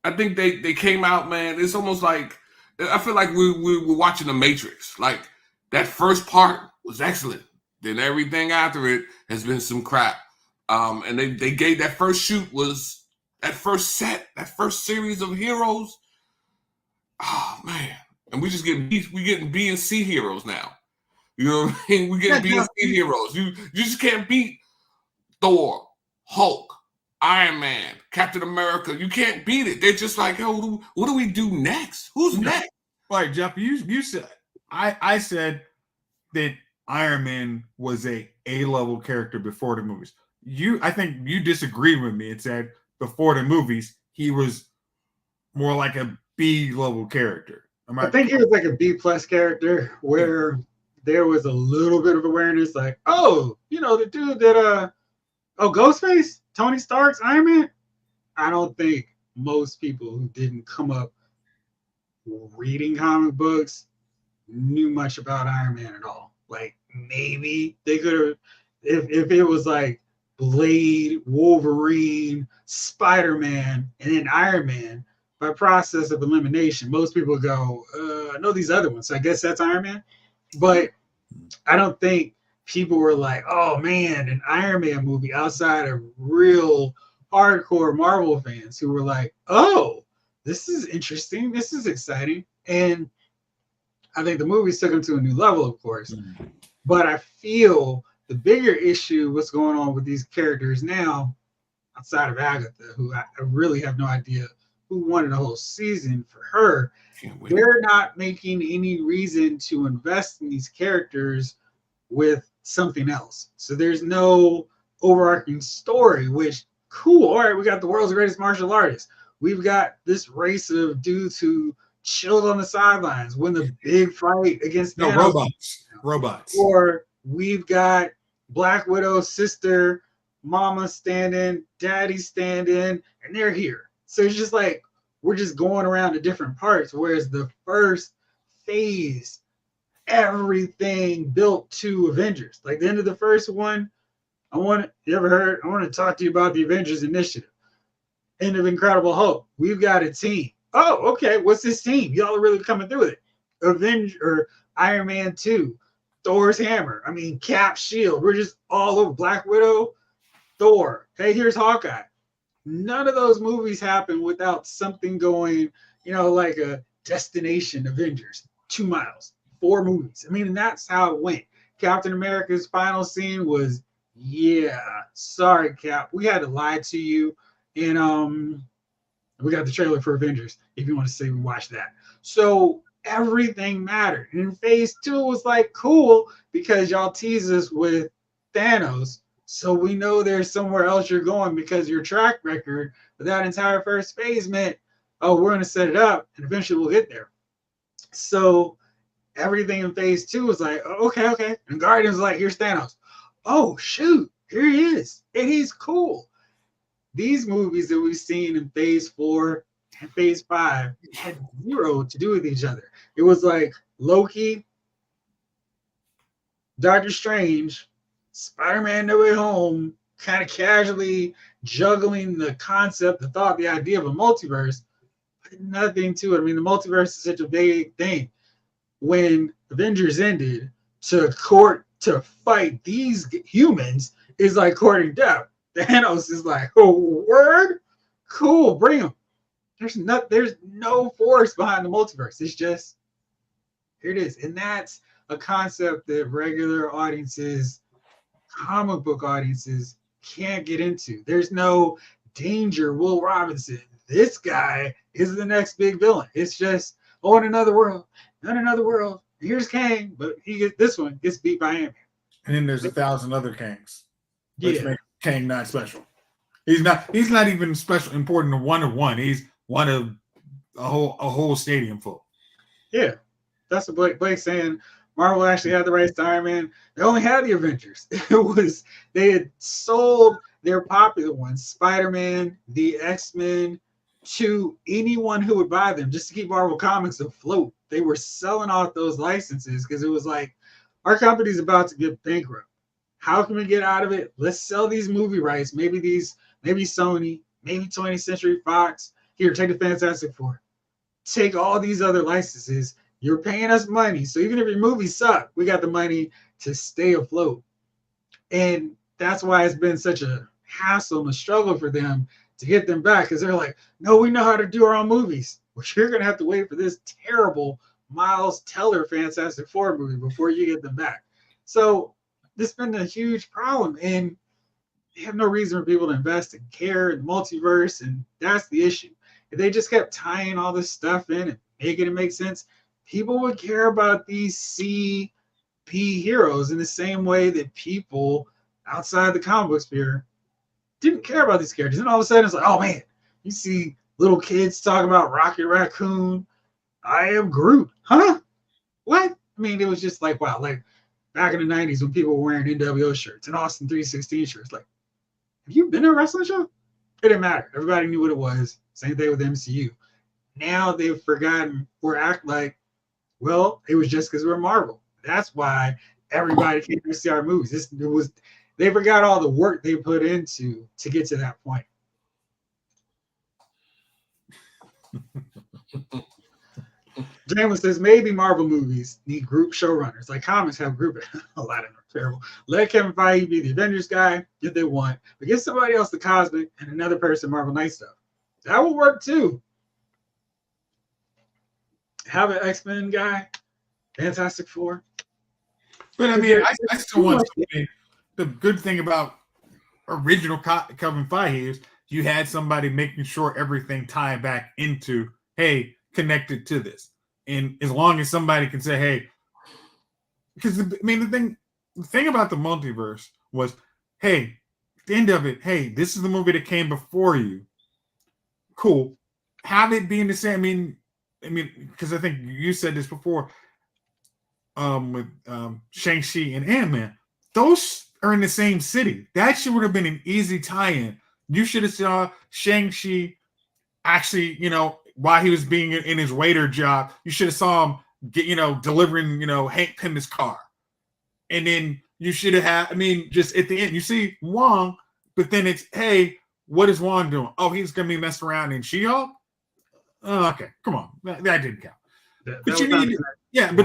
I think they came out, man. It's almost like I feel like we were watching The Matrix. Like, that first part was excellent. Then everything after it has been some crap. And they gave that first shoot was that first set, that first series of heroes. Oh man. And we getting B and C heroes now. You know what I mean? We getting B and C heroes. You just can't beat Thor, Hulk, Iron Man, Captain America. You can't beat it. They're just like, yo, what do we do next? Who's next? Right, Jeff, you said I said that Iron Man was a A-level character before the movies. I think you disagreed with me and said before the movies he was more like a B-level character. I think he was like a B+ character where there was a little bit of awareness, like, oh, the dude that Ghostface, Tony Stark's Iron Man. I don't think most people who didn't come up reading comic books knew much about Iron Man at all. Like, maybe they could have, if it was like Blade, Wolverine, Spider-Man, and then Iron Man, by process of elimination, most people go, I know these other ones, so I guess that's Iron Man. But I don't think people were like, oh man, an Iron Man movie, outside of real hardcore Marvel fans who were like, oh, this is interesting, this is exciting. And I think the movies took them to a new level, of course. Mm-hmm. But I feel the bigger issue, what's going on with these characters now, outside of Agatha, who I really have no idea who wanted a whole season for her, they're not making any reason to invest in these characters with something else. So there's no overarching story, which, cool, all right, we got the world's greatest martial artist. We've got this race of dudes who chilled on the sidelines, win the big fight against robots. Or we've got Black Widow's sister, mama standing, daddy standing, and they're here. So it's just like we're just going around to different parts. Whereas the first phase, everything built to Avengers. Like the end of the first one, I want to talk to you about the Avengers Initiative. End of Incredible Hulk. We've got a team. Oh, okay. What's this team? Y'all are really coming through with it. Iron Man 2, Thor's hammer. I mean, Cap, Shield. We're just all over. Black Widow, Thor. Hey, here's Hawkeye. None of those movies happen without something going, like a Destination Avengers, 2 miles, 4 movies. I mean, and that's how it went. Captain America's final scene was Yeah, sorry, Cap. We had to lie to you, and we got the trailer for Avengers. If you want to say we watched that, so everything mattered. And in Phase Two, it was like cool because y'all tease us with Thanos, so we know there's somewhere else you're going because your track record for that entire first phase meant, oh, we're gonna set it up, and eventually we'll get there. So everything in Phase Two was like, oh, okay, okay, and Guardians was like, here's Thanos. Oh shoot, here he is, and he's cool. These movies that we've seen in Phase Four and Phase Five had zero to do with each other. It was like Loki, Doctor Strange, Spider-Man: No Way Home, kind of casually juggling the concept, the thought, the idea of a multiverse, but nothing to it. I mean, the multiverse is such a big thing. When Avengers ended, to fight these humans is like courting death. Thanos is like, oh, word, cool, bring them. There's no force behind the multiverse. It's just here it is, and that's a concept that regular audiences, comic book audiences, can't get into. There's no danger, Will Robinson. This guy is the next big villain. It's just, oh, in another world, not another world. Here's Kang, but this one gets beat by Ant-Man. And then there's 1,000 other Kangs, which Yeah, makes Kang not special. He's not even special important to one of one. He's one of a whole stadium full. yeah. That's what Blake's saying. Marvel actually had the rights to Iron Man. They only had the Avengers. They had sold their popular ones, Spider-Man, the X-Men, to anyone who would buy them just to keep Marvel Comics afloat. They were selling off those licenses because it was like, our company's about to get bankrupt. How can we get out of it? Let's sell these movie rights. Maybe Sony, maybe 20th Century Fox. Here, take the Fantastic Four. Take all these other licenses. You're paying us money. So even if your movies suck, we got the money to stay afloat. And that's why it's been such a hassle and a struggle for them to get them back, because they're like, no, we know how to do our own movies. Well, you're going to have to wait for this terrible Miles Teller Fantastic Four movie before you get them back. So this has been a huge problem, and they have no reason for people to invest and care in the multiverse, and that's the issue. If they just kept tying all this stuff in and making it make sense, people would care about these CP heroes in the same way that people outside the comic book sphere didn't care about these characters. And all of a sudden it's like, oh man, you see little kids talking about Rocket Raccoon, I am Groot. Huh? What? I mean, it was just like, wow, like back in the 90s when people were wearing NWO shirts and Austin 316 shirts, like, have you been to a wrestling show? It didn't matter. Everybody knew what it was. Same thing with MCU. Now they've forgotten or act like, well, it was just because we're Marvel. That's why everybody came to see our movies. They forgot all the work they put into to get to that point. James says maybe Marvel movies need group showrunners. Like comics have group. A lot of them are terrible. Let Kevin Feige be the Avengers guy if they want, but get somebody else the Cosmic and another person Marvel Knight stuff. That will work too. Have an X-Men guy, Fantastic Four. But I mean, I still want to say the good thing about original Kevin Feige is you had somebody making sure everything tied back into, hey, connected to this. And as long as somebody can say, hey, because I mean, the thing about the multiverse was, hey, at the end of it, hey, this is the movie that came before you. Cool. Have it be in the same, I mean, because I think you said this before, with Shang-Chi and Ant-Man, those are in the same city. That would have been an easy tie-in. You should have saw Shang-Chi actually, while he was being in his waiter job, you should have saw him get, delivering, Hank Pym's car. And then you should have had, just at the end, you see Wong, but then it's, hey, what is Wong doing? Oh, he's going to be messing around in She-Hulk? Oh, okay, come on. That didn't count. But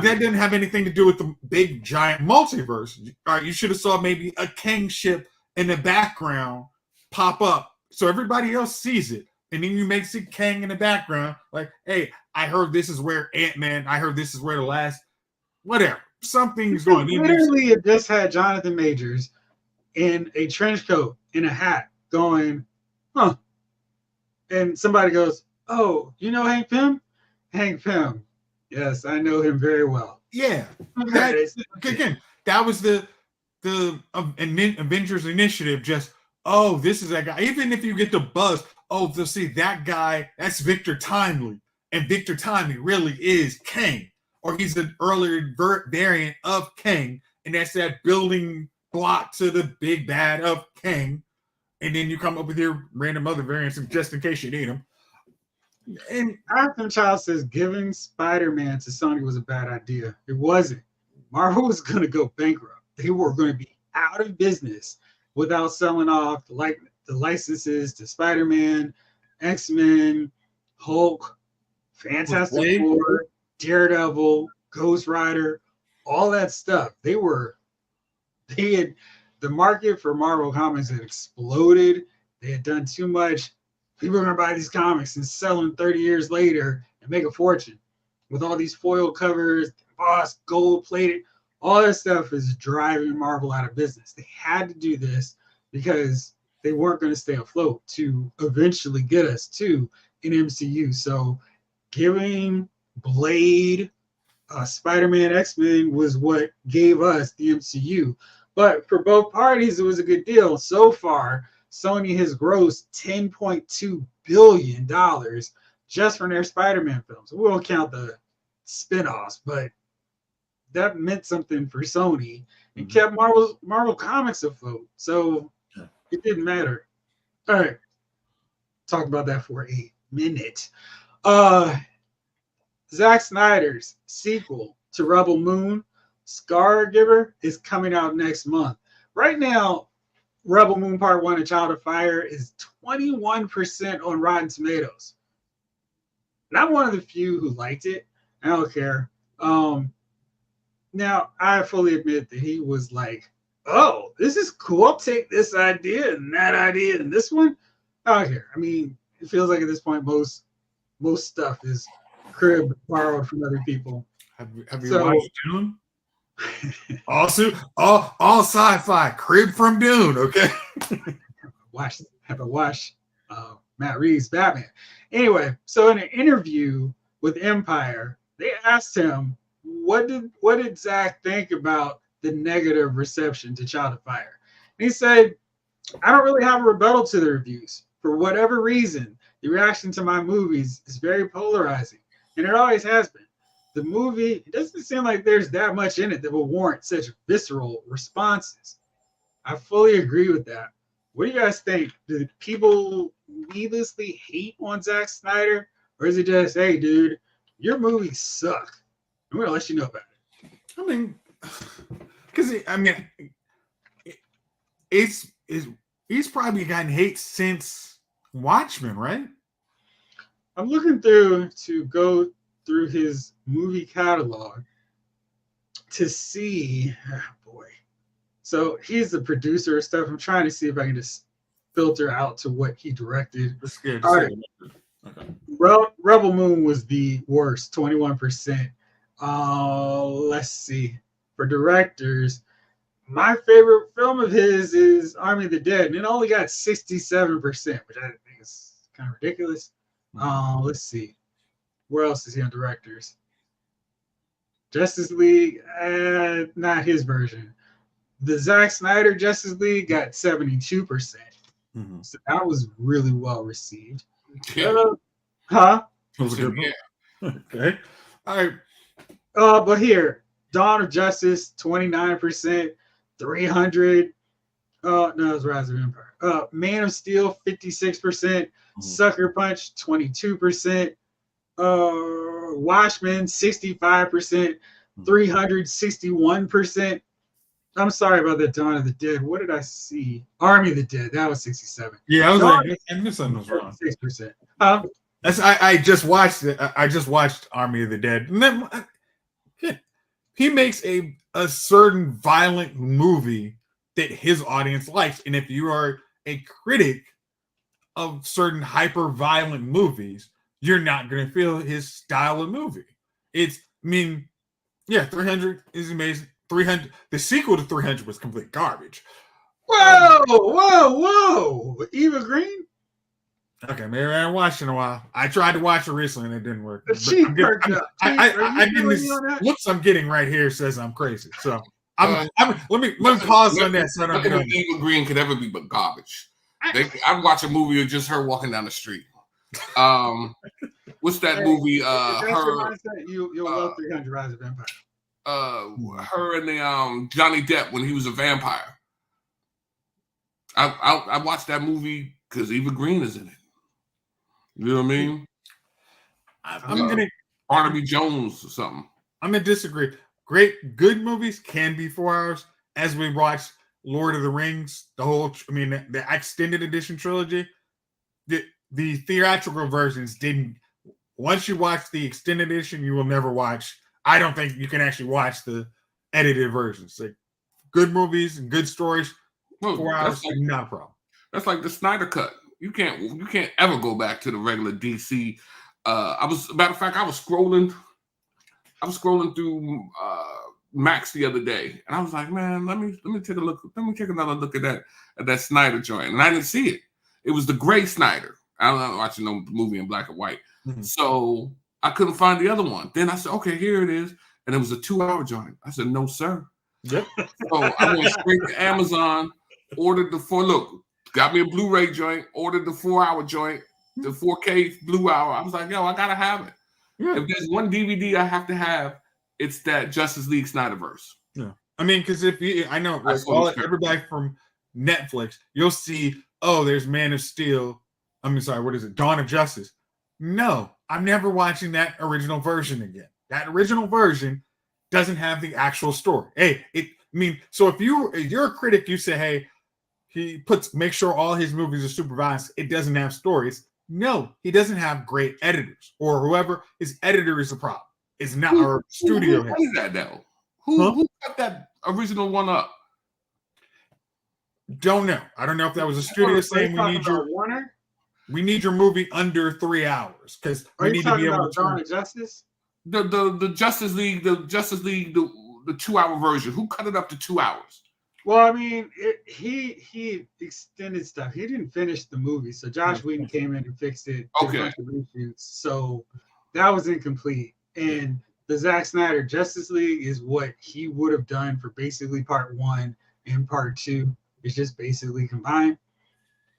that didn't have anything to do with the big, giant multiverse. All right, you should have saw maybe a Kang ship in the background pop up so everybody else sees it. And then you make see Kang in the background, like, hey, I heard this is where Ant-Man, I heard this is where the last, whatever. Something's going on. Literally, it just had Jonathan Majors in a trench coat, in a hat, going, huh. And somebody goes, oh, you know Hank Pym? Hank Pym. Yes, I know him very well. Yeah. Again, that was the Avengers initiative. Just, oh, this is that guy. Even if you get the buzz, oh, they'll see that guy, that's Victor Timely. And Victor Timely really is Kang. Or he's an earlier variant of Kang. And that's that building block to the big bad of Kang. And then you come up with your random other variants just in case you need them. And Arkham Child says giving Spider-Man to Sony was a bad idea. It wasn't. Marvel was going to go bankrupt. They were going to be out of business without selling off the licenses to Spider-Man, X-Men, Hulk, Fantastic Four, Daredevil, Ghost Rider, all that stuff. The market for Marvel Comics had exploded. They had done too much. People are going to buy these comics and sell them 30 years later and make a fortune with all these foil covers, embossed, gold plated. All that stuff is driving Marvel out of business. They had to do this because they weren't going to stay afloat to eventually get us to an MCU. So giving Blade, Spider-Man, X-Men was what gave us the MCU. But for both parties, it was a good deal. So far, Sony has grossed $10.2 billion just from their Spider-Man films. We won't count the spin-offs, but that meant something for Sony and kept Marvel Comics afloat. So it didn't matter. All right. Talk about that for a minute. Zack Snyder's sequel to Rebel Moon, Scargiver, is coming out next month. Right now, Rebel Moon Part 1 and Child of Fire is 21% on Rotten Tomatoes. And I'm one of the few who liked it. I don't care. Now, I fully admit that he was like, oh, this is cool. I'll take this idea and that idea and this one. I don't care. I mean, it feels like at this point, most stuff is crib borrowed from other people. Have you watched Dune? Also, all sci-fi, crib from Dune, okay? Have a watch Matt Reeves' Batman. Anyway, so in an interview with Empire, they asked him, what did Zach think about the negative reception to Child of Fire? And he said, I don't really have a rebuttal to the reviews. For whatever reason, the reaction to my movies is very polarizing, and it always has been. The movie, it doesn't seem like there's that much in it that will warrant such visceral responses. I fully agree with that. What do you guys think? Do people needlessly hate on Zack Snyder? Or is it just, hey, dude, your movies suck? I'm going to let you know about it. I mean, because, he's probably gotten hate since Watchmen, right? I'm looking to go through his movie catalog to see, So he's the producer of stuff. I'm trying to see if I can just filter out to what he directed. All right. Okay. Rebel Moon was the worst, 21%. Let's see. For directors, my favorite film of his is Army of the Dead, and it only got 67%, which I think is kind of ridiculous. Let's see. Where else is he on directors? Justice League, not his version. The Zack Snyder Justice League got 72%. Mm-hmm. So that was really well received. Yeah. Huh? Yeah. Okay. All right. But here, Dawn of Justice, 29%. 300. No, it was Rise of Empire. Man of Steel, 56%. Mm-hmm. Sucker Punch, 22%. Watchmen, 65%. 361%. I'm sorry about that. Dawn of the Dead. What did I see? Army of the Dead. That was 67. Yeah, I was like, I knew something was wrong. 6%. I just watched it. I just watched Army of the Dead. And then, he makes a certain violent movie that his audience likes. And if you are a critic of certain hyper violent movies, you're not going to feel his style of movie. 300 is amazing. 300, the sequel to 300 was complete garbage. Whoa! Eva Green? Okay, maybe I haven't watched it in a while. I tried to watch it recently and it didn't work. The Chief perked up. Chief, are you getting feeling this me on that? looks I'm getting right here says I'm crazy. So let me pause on that. So I don't nothing get with Eva Green could ever be but garbage. I'd watch a movie of just her walking down the street. What's that movie? If that's your Her, mindset, you'll love 300 Rise of Empire. her and the Johnny Depp when he was a vampire. I watched that movie because Eva Green is in it. You know what I mean? I'm gonna Barnaby Jones or something. I'm gonna disagree. Good movies can be 4 hours. As we watched Lord of the Rings, the extended edition trilogy, the theatrical versions didn't. Once you watch the extended edition, you will never watch. I don't think you can actually watch the edited versions. Like good movies and good stories, 4 hours, not a problem. That's like the Snyder Cut. You can't ever go back to the regular DC. Matter of fact, I was scrolling through Max the other day, and I was like, man, let me take a look. Let me take another look at that Snyder joint, and I didn't see it. It was the gray Snyder. I'm not watching no movie in black and white, so I couldn't find the other one. Then I said, okay, here it is, and it was a 2-hour joint. I said, no, sir. Yep. So I went straight to Amazon, ordered got me a Blu-ray joint, ordered the 4-hour joint, the 4K Blue Hour. I was like, yo, I gotta have it. Yeah. If there's one DVD I have to have, it's that Justice League Snyderverse. Yeah, I mean, because everybody from Netflix, you'll see, there's Man of Steel. What is it? Dawn of Justice. No, I'm never watching that original version again. That original version doesn't have the actual story. So if you're a critic, you say, hey, make sure all his movies are super violent. It doesn't have stories. No, he doesn't have great editors, or whoever his editor is the problem. It's not our studio. Who did that though? Who cut that original one up? Don't know. I don't know if that was a studio saying we need your movie under 3 hours because we need to be able to Dawn of Justice. The Justice League, the 2-hour version. Who cut it up to 2 hours? Well, I mean, he extended stuff. He didn't finish the movie, so Josh Whedon came in and fixed it. Okay. So that was incomplete. And the Zack Snyder Justice League is what he would have done for basically part 1 and part 2. It's just basically combined.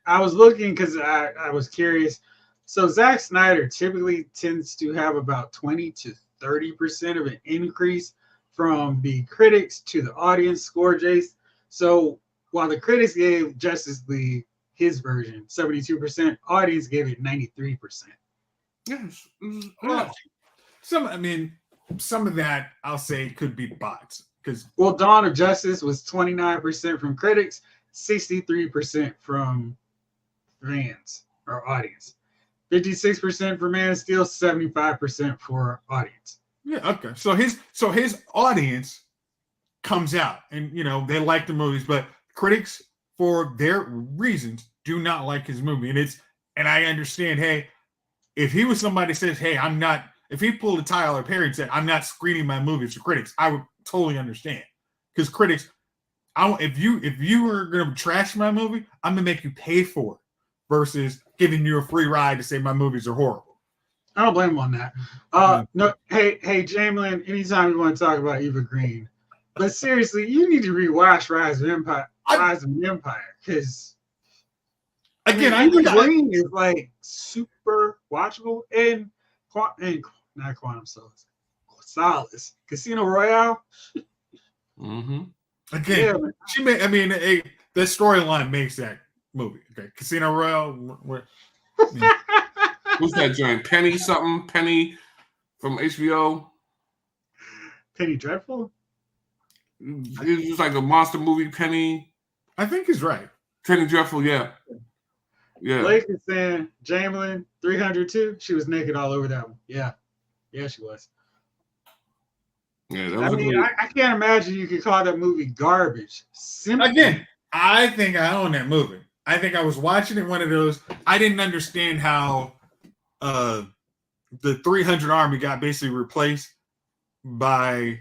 I was looking because I was curious. So Zack Snyder typically tends to have about 20 to 30% of an increase from the critics to the audience score, Jace. So while the critics gave Justice League his version 72%, audience gave it 93%. Yes. Some of that I'll say could be bots because Dawn of Justice was 29% from critics, 63% from fans or audience, 56% for Man of Steel, 75% for audience. Yeah, okay. So his audience comes out and they like the movies, but critics for their reasons do not like his movie. And I understand, hey, if he was somebody that says, hey, if he pulled a Tyler Perry and said, I'm not screening my movies for critics, I would totally understand. Because critics, if you were gonna trash my movie, I'm gonna make you pay for it versus giving you a free ride to say my movies are horrible. I don't blame him on that. No, hey, Jamelin, anytime you want to talk about Eva Green, but seriously, you need to rewatch Rise of Empire, because Eva Green is like super watchable and not Quantum Solace, Casino Royale. Mm-hmm. Again, the storyline makes that movie. Okay, Casino Royale. Who's that joint? Penny from HBO. Penny Dreadful? It was like a monster movie, Penny. I think he's right. Penny Dreadful, yeah. Yeah. Blake is saying Jamelin 302. She was naked all over that one. Yeah. Yeah, she was. Yeah, that was I can't imagine you could call that movie garbage. Again, I think I own that movie. I think I was watching it one of those. I didn't understand how the 300 Army got basically replaced by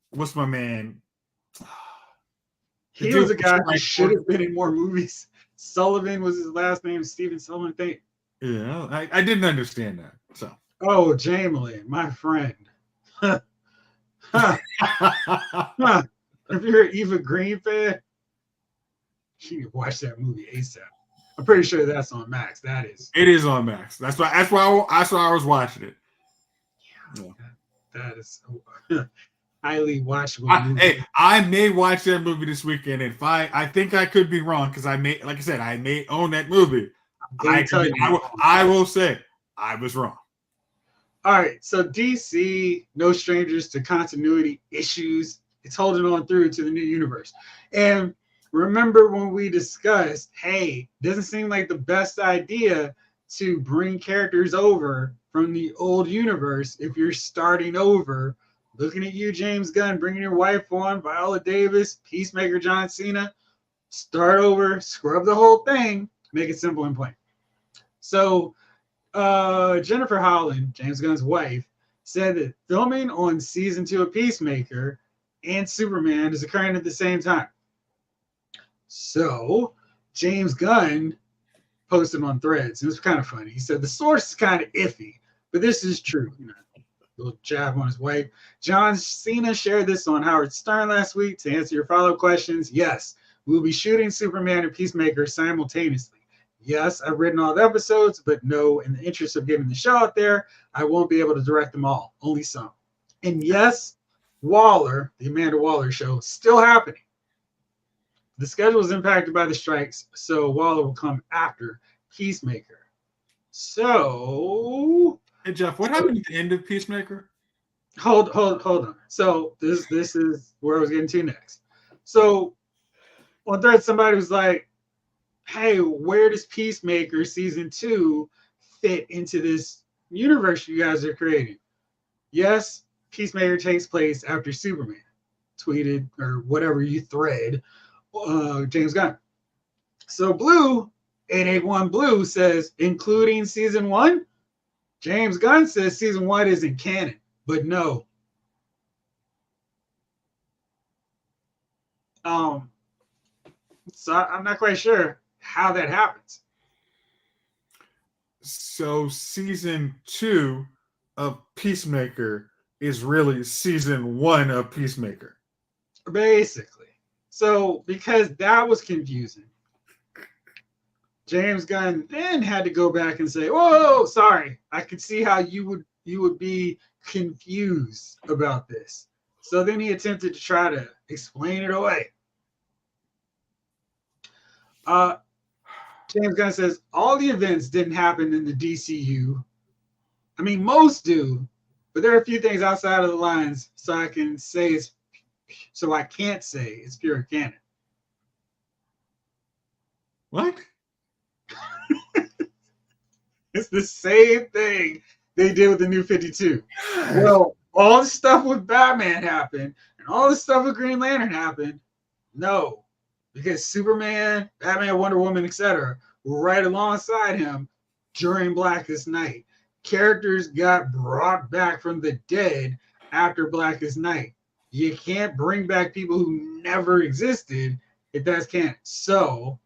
what's my man? He was a guy who should have been in more movies. Sullivan was his last name, Stephen Sullivan. Yeah, I didn't understand that. So. Oh, Jamelin, my friend. Huh. If you're an Eva Green fan, you need to watch that movie ASAP. I'm pretty sure that's on Max. That is. It is on Max. That's why I was watching it. Yeah. That is highly watchable movie. Hey, I may watch that movie this weekend. If I think I could be wrong because I may own that movie. I will say I was wrong. All right, so DC, no strangers to continuity issues. It's holding on through to the new universe. And remember when we discussed, hey, doesn't seem like the best idea to bring characters over from the old universe if you're starting over. Looking at you, James Gunn, bringing your wife on, Viola Davis, Peacemaker John Cena. Start over, scrub the whole thing, make it simple and plain. So Jennifer Holland, James Gunn's wife, said that filming on season 2 of Peacemaker and Superman is occurring at the same time. So James Gunn posted on Threads. It was kind of funny. He said the source is kind of iffy, but this is true. You know, little jab on his wife. John Cena shared this on Howard Stern last week. To answer your follow-up questions, yes, we'll be shooting Superman and Peacemaker simultaneously. Yes, I've written all the episodes, but no, in the interest of getting the show out there, I won't be able to direct them all, only some. And yes, Waller, the Amanda Waller show, still happening. The schedule is impacted by the strikes, so Waller will come after Peacemaker. So, hey Jeff, what happened at the end of Peacemaker? Hold on. So this is where I was getting to next. So on Thread, somebody was like, hey, where does Peacemaker season 2 fit into this universe you guys are creating? Yes, Peacemaker takes place after Superman. Tweeted or whatever you thread, James Gunn. So Blue, 881 Blue says, including season 1? James Gunn says season 1 isn't canon, but no. So I'm not quite sure how that happens. So season 2 of Peacemaker is really season 1 of Peacemaker. Basically. So because that was confusing, James Gunn then had to go back and say, whoa, sorry. I could see how you would be confused about this. So then he attempted to try to explain it away. James Gunn says all the events didn't happen in the DCU. I mean, most do, but there are a few things outside of the lines, so I can't say it's pure canon. What? It's the same thing they did with the New 52. Well, all the stuff with Batman happened, and all the stuff with Green Lantern happened. No. Because Superman, Batman, Wonder Woman, etc. were right alongside him during Blackest Night. Characters got brought back from the dead after Blackest Night. You can't bring back people who never existed if that's canon. So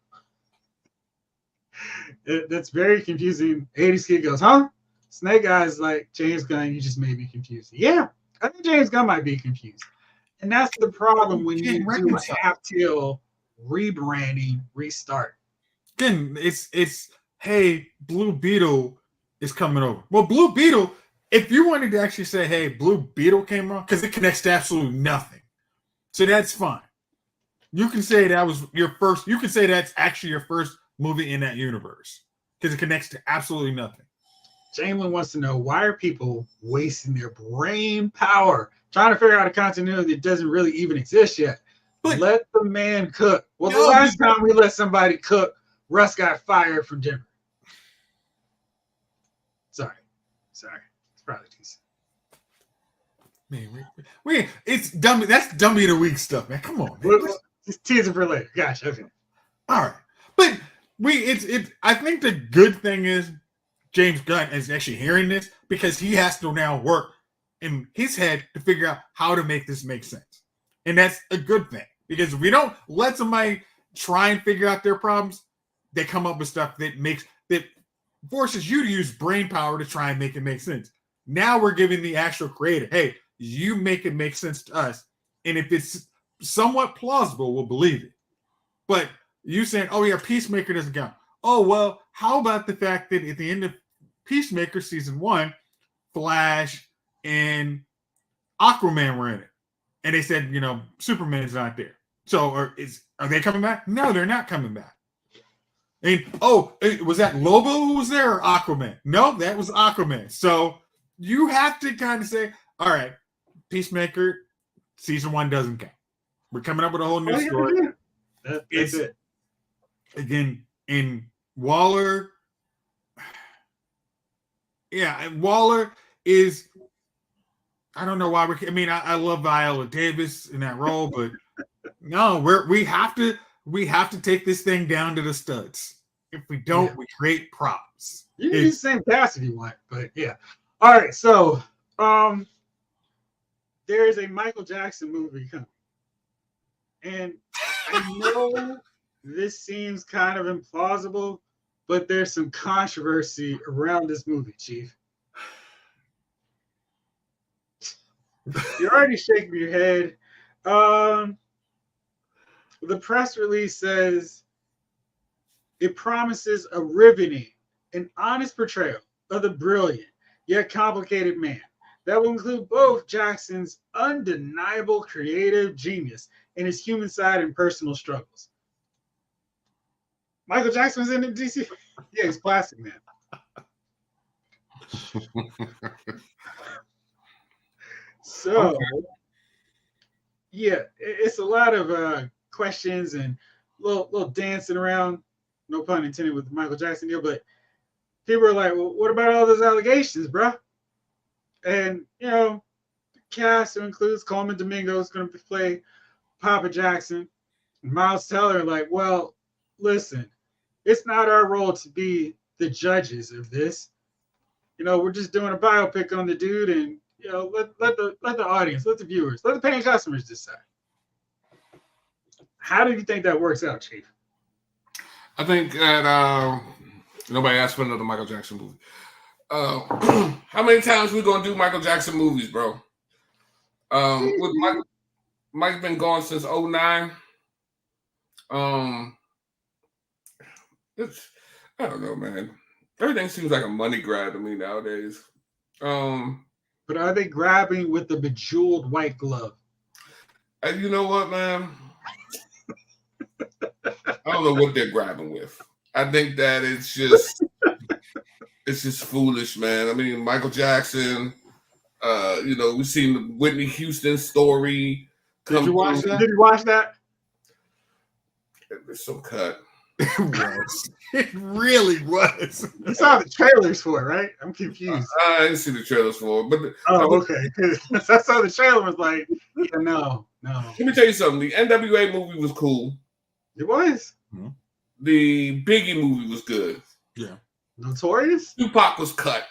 that's very confusing. 80s kid goes, huh? Snake Eyes like, James Gunn, you just made me confused. Yeah, I think James Gunn might be confused. And that's the problem when you do a half-tail rebranding restart. Again, it's hey, Blue Beetle is coming over. Well, Blue Beetle, if you wanted to actually say, hey, Blue Beetle came on, because it connects to absolutely nothing. So that's fine. You can say that was your first, you can say that's actually your first movie in that universe. Because it connects to absolutely nothing. Jamelin wants to know, why are people wasting their brain power trying to figure out a continuity that doesn't really even exist yet? But let the man cook. Well, the last time we let somebody cook, Russ got fired from Denver. Sorry. It's probably too soon. Man, it's dummy. That's dummy of the week stuff, man. Come on, man. Just tease it for later. Gosh, okay. All right, but I think the good thing is James Gunn is actually hearing this because he has to now work in his head to figure out how to make this make sense, and that's a good thing. Because if we don't let somebody try and figure out their problems, they come up with stuff that forces you to use brain power to try and make it make sense. Now we're giving the actual creator, hey, you make it make sense to us. And if it's somewhat plausible, we'll believe it. But you saying, oh yeah, Peacemaker doesn't count. Oh, well, how about the fact that at the end of Peacemaker season 1, Flash and Aquaman were in it. And they said, Superman's not there. So are they coming back? No, they're not coming back. And was that Lobo who was there or Aquaman? No, that was Aquaman. So you have to kind of say, all right, Peacemaker season 1 doesn't count. We're coming up with a whole new story. Yeah. That's it. Again, in Waller, and Waller is, I don't know why I love Viola Davis in that role, but no, we have to take this thing down to the studs. If we don't, we create problems. You can use the same cast if you want, but yeah. All right, so there is a Michael Jackson movie coming. And I know this seems kind of implausible, but there's some controversy around this movie, Chief. You're already shaking your head. The press release says it promises a riveting and honest portrayal of the brilliant yet complicated man that will include both Jackson's undeniable creative genius and his human side and personal struggles. Michael Jackson was in the DC. Yeah, he's Plastic Man. So, yeah, it's a lot of questions and little dancing around, no pun intended with the Michael Jackson deal, but people are like, well, what about all those allegations, bro? And, the cast includes Coleman Domingo is going to play Papa Jackson. And Miles Teller like, well, listen, it's not our role to be the judges of this. We're just doing a biopic on the dude, and let the audience, let the viewers, let the paying customers decide. How do you think that works out, Chief? I think that nobody asked for another Michael Jackson movie. How many times we gonna do Michael Jackson movies, bro? With Mike's been gone since 2009. I don't know, man. Everything seems like a money grab to me nowadays. But are they grabbing with the bejeweled white glove? And you know what, man? I don't know what they're grabbing with. I think that it's just foolish, man. I mean, Michael Jackson, we've seen the Whitney Houston story. Did you watch that? Did you watch that? It's so cut. It was. It really was. You saw the trailers for it, right? I'm confused. I didn't see the trailers for it, but okay. I saw the trailer. Was like, yeah, no. Let me tell you something. The NWA movie was cool. It was. Mm-hmm. The Biggie movie was good. Yeah. Notorious. Tupac was cut.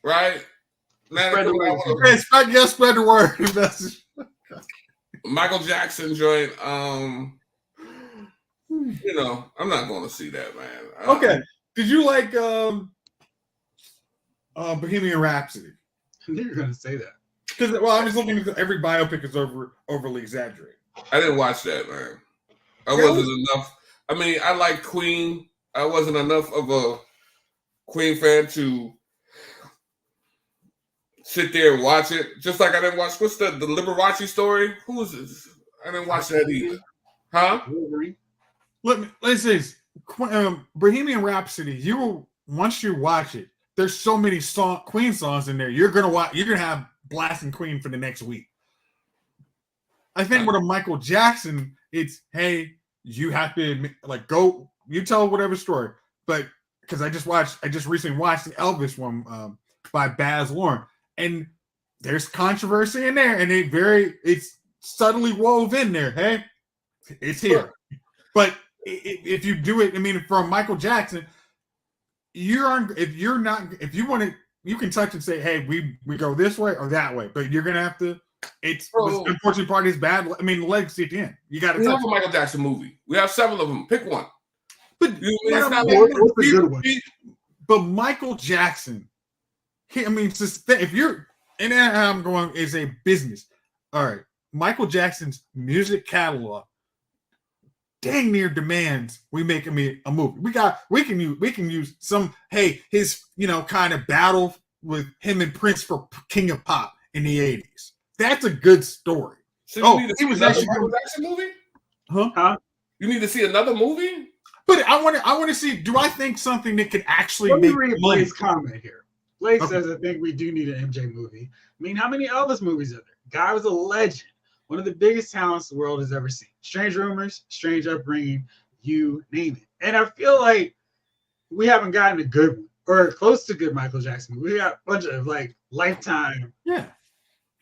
Right. Spread the word. Michael Jackson joint. I'm not going to see that, man. Okay. Did you like Bohemian Rhapsody? I knew you were going to say that. Because I was looking at every biopic is overly exaggerated. I didn't watch that, man. I wasn't enough. I mean, I like Queen. I wasn't enough of a Queen fan to sit there and watch it. Just like I didn't watch what's the Liberace story? Who is this? I didn't watch that either. Huh? Let's say Bohemian Rhapsody. Once you watch it, there's so many Queen songs in there. You're gonna have blasting Queen for the next week. I think with a Michael Jackson, it's hey, you have to go. You tell whatever story, but because I just recently watched the Elvis one by Baz Luhrmann, and there's controversy in there, and it's subtly wove in there. Hey, it's here, but if you do it, I mean, from Michael Jackson, you want to, you can touch and say, hey, we go this way or that way, but you're gonna have to It's Bro. the unfortunate part is bad. I mean, legacy at the end. You got to. We have a Michael Jackson movie. We have several of them. Pick one. But what's a good one? But Michael Jackson. I mean, if you're and I'm going is a business. All right, Michael Jackson's music catalog dang near demands we make a movie. We can use some his kind of battle with him and Prince for King of Pop in the 80s. That's a good story. So he was actually Michael Jackson movie? Huh? You need to see another movie? But I want to see. Do I think something that could actually Let me make read money? Blake's comment here. Blake says, "I think we do need an MJ movie." I mean, how many Elvis movies are there? Guy was a legend, one of the biggest talents the world has ever seen. Strange rumors, strange upbringing, you name it. And I feel like we haven't gotten a good one or close to good Michael Jackson movie. We got a bunch of like Lifetime. Yeah.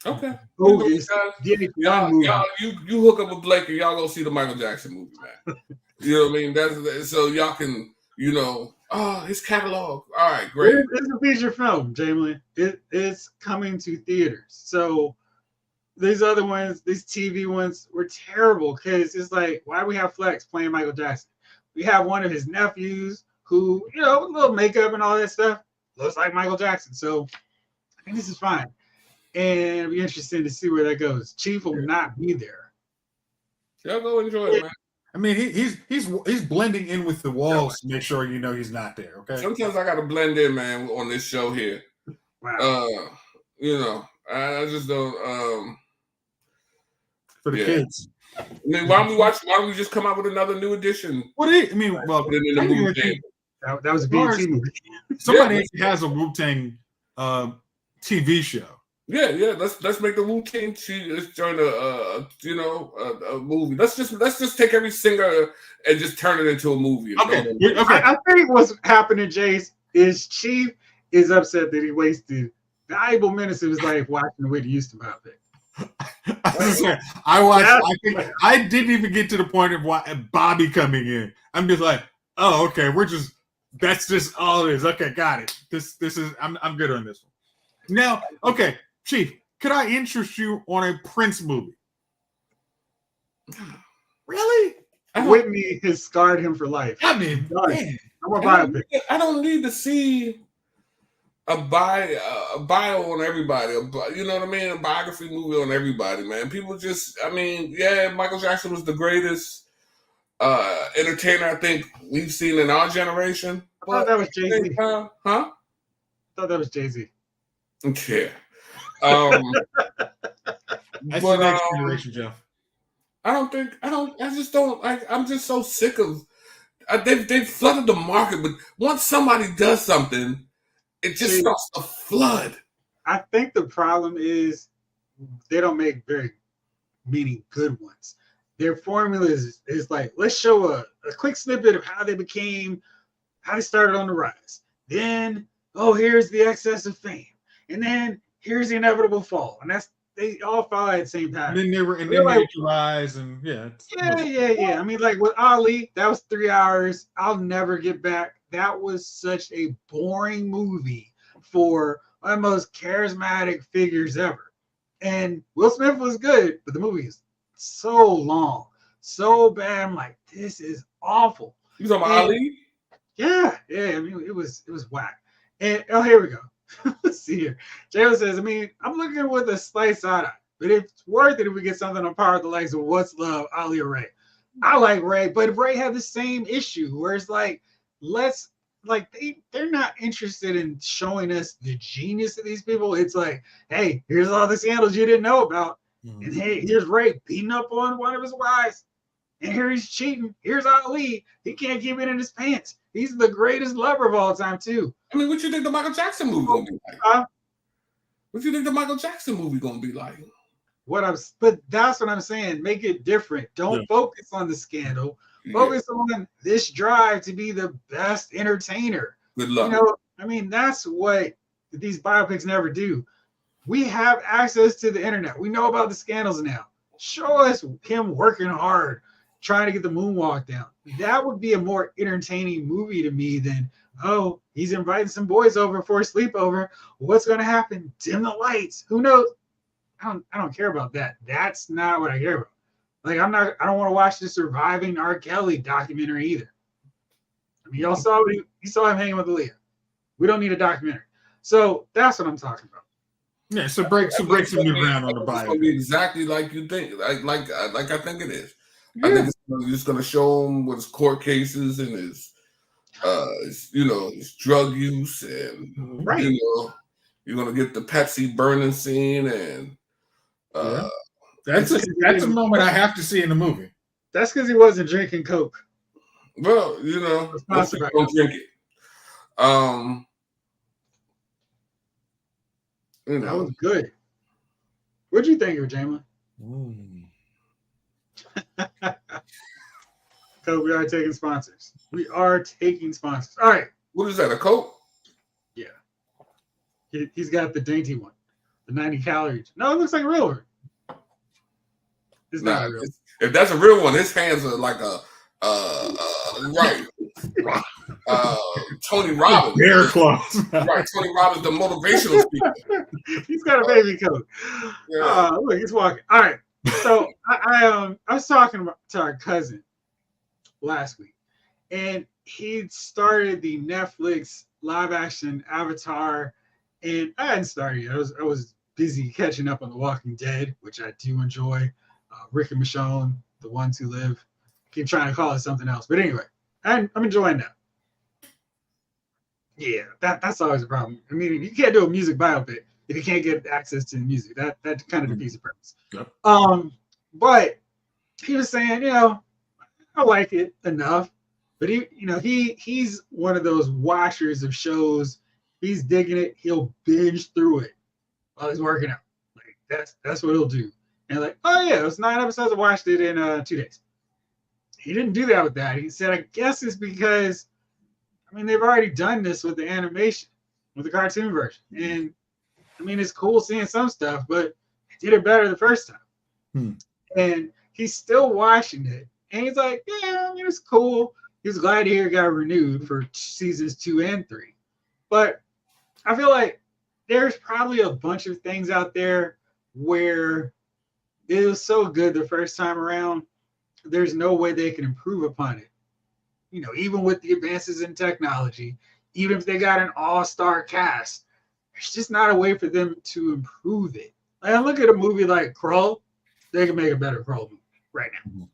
Okay. Bogus. Y'all, you hook up with Blake and y'all go see the Michael Jackson movie, man. You know what I mean? That's so y'all can, his catalog. All right, great. It's a feature film, Jamie. It's coming to theaters. So these other ones, these TV ones, were terrible because it's like, why do we have Flex playing Michael Jackson? We have one of his nephews who, with a little makeup and all that stuff, looks like Michael Jackson. So I think this is fine. And it'll be interesting to see where that goes. Chief will not be there. Y'all go enjoy it, man. I mean, he's blending in with the walls to make sure he's not there. Okay. Sometimes I got to blend in, man, on this show here. Wow. I just don't. For the kids. I mean, why don't we just come out with another new edition? What do you mean? Well, put it in the movie that was a BET movie. Somebody actually has a Wu-Tang TV show. Yeah. Let's make the Wu-Tang. Let's join a movie. Let's just take every singer and just turn it into a movie. Okay. I think what's happening, Jace, is Chief is upset that he wasted valuable minutes of his life watching the Whitney Houston biopic. I didn't even get to the point of Bobby coming in. I'm just like, oh, okay. That's just all it is. Okay, got it. This is I'm good on this one. Now, okay, Chief, could I interest you on a Prince movie? Really? Whitney has scarred him for life. I mean, man, I don't need to see a bio on everybody. You know what I mean? A biography movie on everybody, man. People just, Michael Jackson was the greatest entertainer I think we've seen in our generation. I thought that was Jay-Z. Huh? I thought that was Jay-Z. Yeah. That's the next generation, Jeff. I'm just so sick of they've flooded the market, but once somebody does something, it just starts to flood. I think the problem is they don't make very many good ones. Their formula is like, let's show a quick snippet of how they started on the rise. Then, here's the excess of fame. And then here's the inevitable fall. And they all follow that same pattern. And then they rise and yeah. I mean, like with Ali, that was 3 hours. I'll never get back. That was such a boring movie for one of the most charismatic figures ever. And Will Smith was good, but the movie is so long, so bad. I'm like, this is awful. You talking about Ali? Yeah. I mean, it was whack. And here we go. Let's see here. Jalen says, I'm looking with a slight side eye, but it's worth it if we get something on par with the likes of What's Love, Ali or Ray. I like Ray, but Ray had the same issue where it's like, they're not interested in showing us the genius of these people. It's like, hey, here's all the scandals you didn't know about. Mm-hmm. And hey, here's Ray beating up on one of his wives. And here he's cheating. Here's Ali. He can't keep it in his pants. He's the greatest lover of all time, too. I mean, what you think the Michael Jackson movie gonna be like? What you think the Michael Jackson movie gonna be like? But that's what I'm saying. Make it different. Don't focus on the scandal. Focus on this drive to be the best entertainer. Good luck. That's what these biopics never do. We have access to the internet. We know about the scandals now. Show us him working hard, trying to get the moonwalk down. That would be a more entertaining movie to me than, he's inviting some boys over for a sleepover. What's going to happen? Dim the lights. Who knows? I don't care about that. That's not what I care about. Like I don't want to watch the surviving R. Kelly documentary either. I mean, y'all saw you saw him hanging with Aaliyah. We don't need a documentary. So that's what I'm talking about. Yeah, so break some new ground on the bio. It's gonna be exactly like you think, like I think it is. Yeah. I think it's just gonna show him with his court cases and his his drug use, and right. You're gonna get the Pepsi burning scene, and that's a moment I have to see in the movie. That's because he wasn't drinking Coke. Well, don't drink it. That was good. What'd you think of Jama? Coke, we are taking sponsors. All right. What is that? A Coke? Yeah. He's got the dainty one, the 90 calories. No, it looks like a real one. It's not real. If that's a real one, his hands are like a right. Tony Robbins. Bear claws. Right, Tony Robbins, the motivational speaker. He's got a baby coat. Yeah. Look, he's walking. All right. So I was talking to our cousin last week, and he started the Netflix live action Avatar, and I hadn't started yet. I was busy catching up on The Walking Dead, which I do enjoy. Rick and Michonne, The Ones Who Live. Keep trying to call it something else, but anyway, I'm enjoying that. Yeah, that's always a problem. I mean, you can't do a music biopic if you can't get access to the music. That kind of defeats the purpose. Yep. But he was saying, I like it enough, but he's one of those watchers of shows. He's digging it. He'll binge through it while he's working out. Like that's what he'll do. And like, oh yeah, it was 9 episodes. I watched it in 2 days. He didn't do that with that. He said, I guess it's because, they've already done this with the animation, with the cartoon version. And, it's cool seeing some stuff, but they did it better the first time. And he's still watching it. And he's like, yeah, it's cool. He was glad to hear it got renewed for seasons 2 and 3. But I feel like there's probably a bunch of things out there where it was so good the first time around, there's no way they can improve upon it. Even with the advances in technology, even if they got an all-star cast, there's just not a way for them to improve it. Like, I look at a movie like Krull, they can make a better Krull movie right now.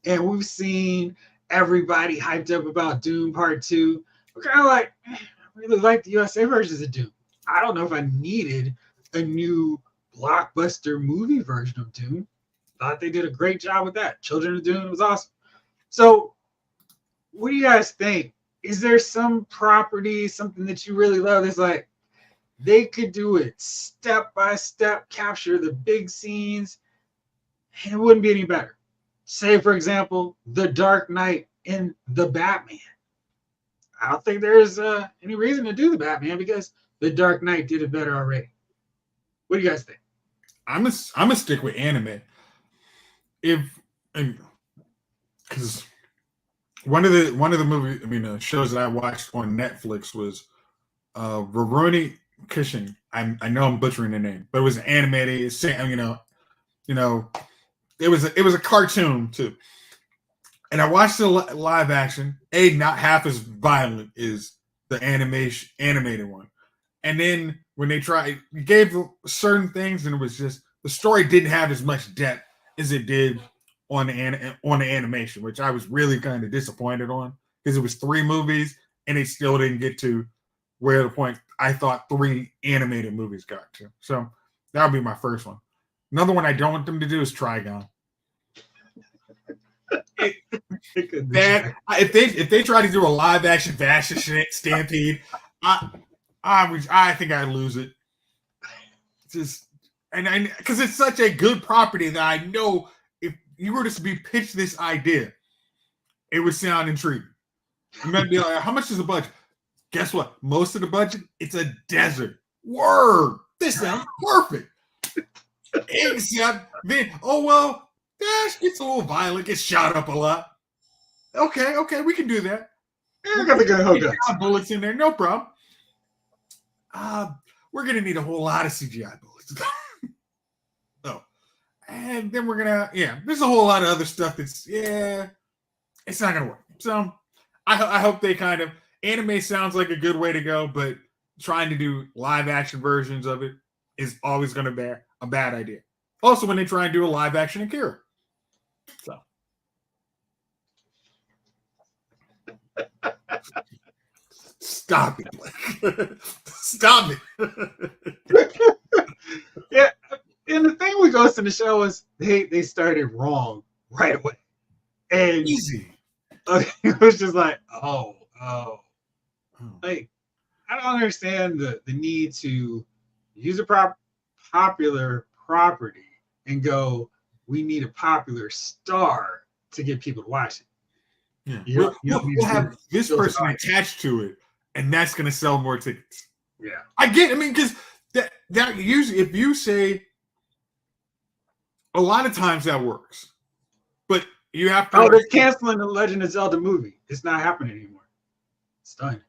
And we've seen everybody hyped up about Doom Part 2. We're kind of like, I really like the USA versions of Doom. I don't know if I needed a new blockbuster movie version of Doom. Thought they did a great job with that. Children of Doom was awesome. So what do you guys think? Is there some property, something that you really love that's like, they could do it step by step, capture the big scenes, and it wouldn't be any better? Say, for example, The Dark Knight and The Batman. I don't think there's any reason to do The Batman because The Dark Knight did it better already. What do you guys think? I'm gonna stick with anime. Because one of the movie, shows that I watched on Netflix was Rurouni Kenshin. I know I'm butchering the name, but it was an animated. It was a cartoon too, and I watched the live action. Not half as violent as the animated one, and then when they tried, gave certain things, and it was just the story didn't have as much depth as it did on the animation, which I was really kind of disappointed on because it was 3 movies and it still didn't get to where the point I thought 3 animated movies got to. So that would be my first one. Another one I don't want them to do is Trigon. If they try to do a live action Stampede, I think I'd lose it. Just because it's such a good property that I know if you were to be pitched this idea, it would sound intriguing. You might be like, how much is the budget? Guess what? Most of the budget, it's a desert. Word. This sounds perfect. Except then, Dash gets a little violent, gets shot up a lot. Okay, we can do that. Yeah, I got the gun hooked up. Bullets in there, no problem. We're gonna need a whole lot of CGI bullets. and then we're gonna there's a whole lot of other stuff that's it's not gonna work. So I hope they kind of anime sounds like a good way to go, but trying to do live action versions of it is always going to be a bad idea. Also, when they try and do a live action Akira. So. Stop it, Blake. Stop it. Yeah. And the thing with Ghost in the Shell is they started wrong right away. And Easy. It was just like, like, I don't understand the need to use a popular property and go, we need a popular star to get people to watch it. Yeah. We'll have this person attached to it, and that's going to sell more tickets. Yeah. I mean, because that usually, if you say, a lot of times that works. But you have to. Oh, they're canceling the Legend of Zelda movie. It's not happening anymore. It's done.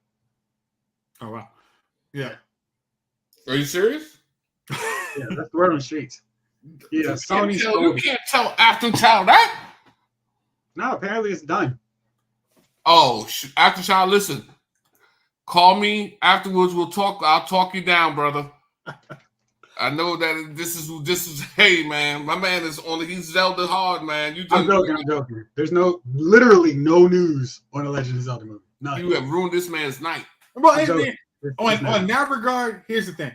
Oh, wow. Yeah. Are you serious? Yeah, that's the word on the streets. Yeah, Sony's. You can't tell Afterchild that. No, apparently it's done. Oh, Afterchild, listen. Call me afterwards. We'll talk. I'll talk you down, brother. I know that this is. Hey, man, my man is on. He's Zelda hard, man. I'm joking. There's literally no news on the Legend of Zelda movie. None. You have ruined this man's night. Well, on that regard, here's the thing.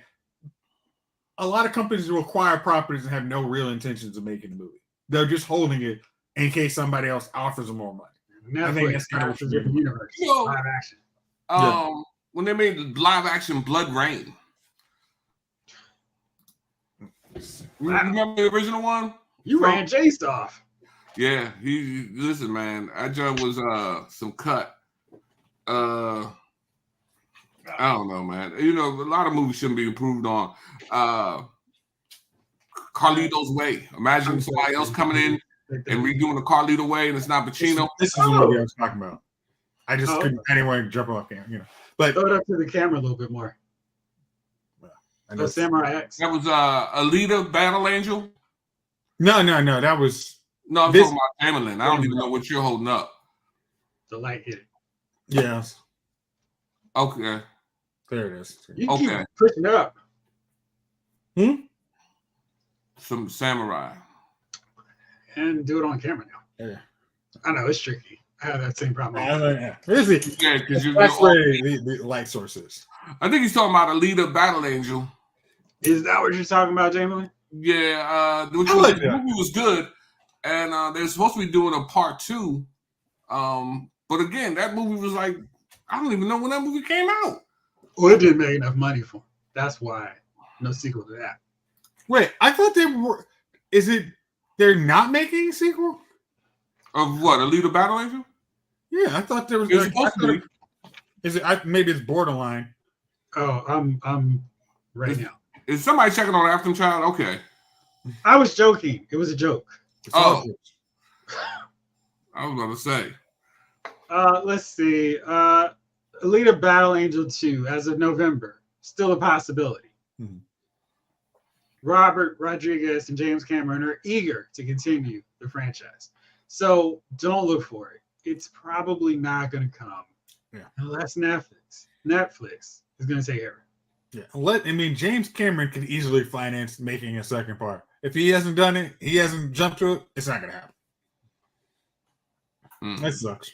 A lot of companies will acquire properties and have no real intentions of making a movie. They're just holding it in case somebody else offers them more money. Netflix, I think that's kind of a different universe. Live action. When they made the live action Blood Rain. Remember the original one? You ran Jace off. Yeah, listen, man. That joint was some cut. I don't know, man. You know, a lot of movies shouldn't be improved on. Carlito's Way. Imagine somebody else coming in and redoing the Carlito Way, and it's not Pacino. This is the movie I was talking about. I just couldn't anyway jump off camera, But throw it up to the camera a little bit more. Samurai X. That was Alita Battle Angel. No. That was I'm talking about Tamerlan. I don't even know what you're holding up. The light hit it. Yes. Okay. There it is. You keep pushing it up. Some samurai. And do it on camera now. Yeah. I know it's tricky. I have that same problem. Yeah, because that's where the light source is. I think he's talking about Alita Battle Angel. Is that what you're talking about, Jamie? Yeah, the movie was good, and they're supposed to be doing a part 2. But again, that movie was like, I don't even know when that movie came out. Well, it didn't make enough money for them. That's why no sequel to that. Wait, I thought they were. Is it they're not making a sequel? Of what? Alita Battle Angel? Yeah, I thought there was. Is it? Maybe it's borderline. Oh, I'm right now. Is somebody checking on Afterchild? Okay. I was joking. It was a joke. I was gonna say. Let's see. Alita Battle Angel 2 as of November. Still a possibility. Mm-hmm. Robert Rodriguez and James Cameron are eager to continue the franchise. So don't look for it. It's probably not going to come unless Netflix is going to take care of it. Yeah, James Cameron can easily finance making a second part. If he hasn't done it, he hasn't jumped to it, it's not going to happen. That sucks.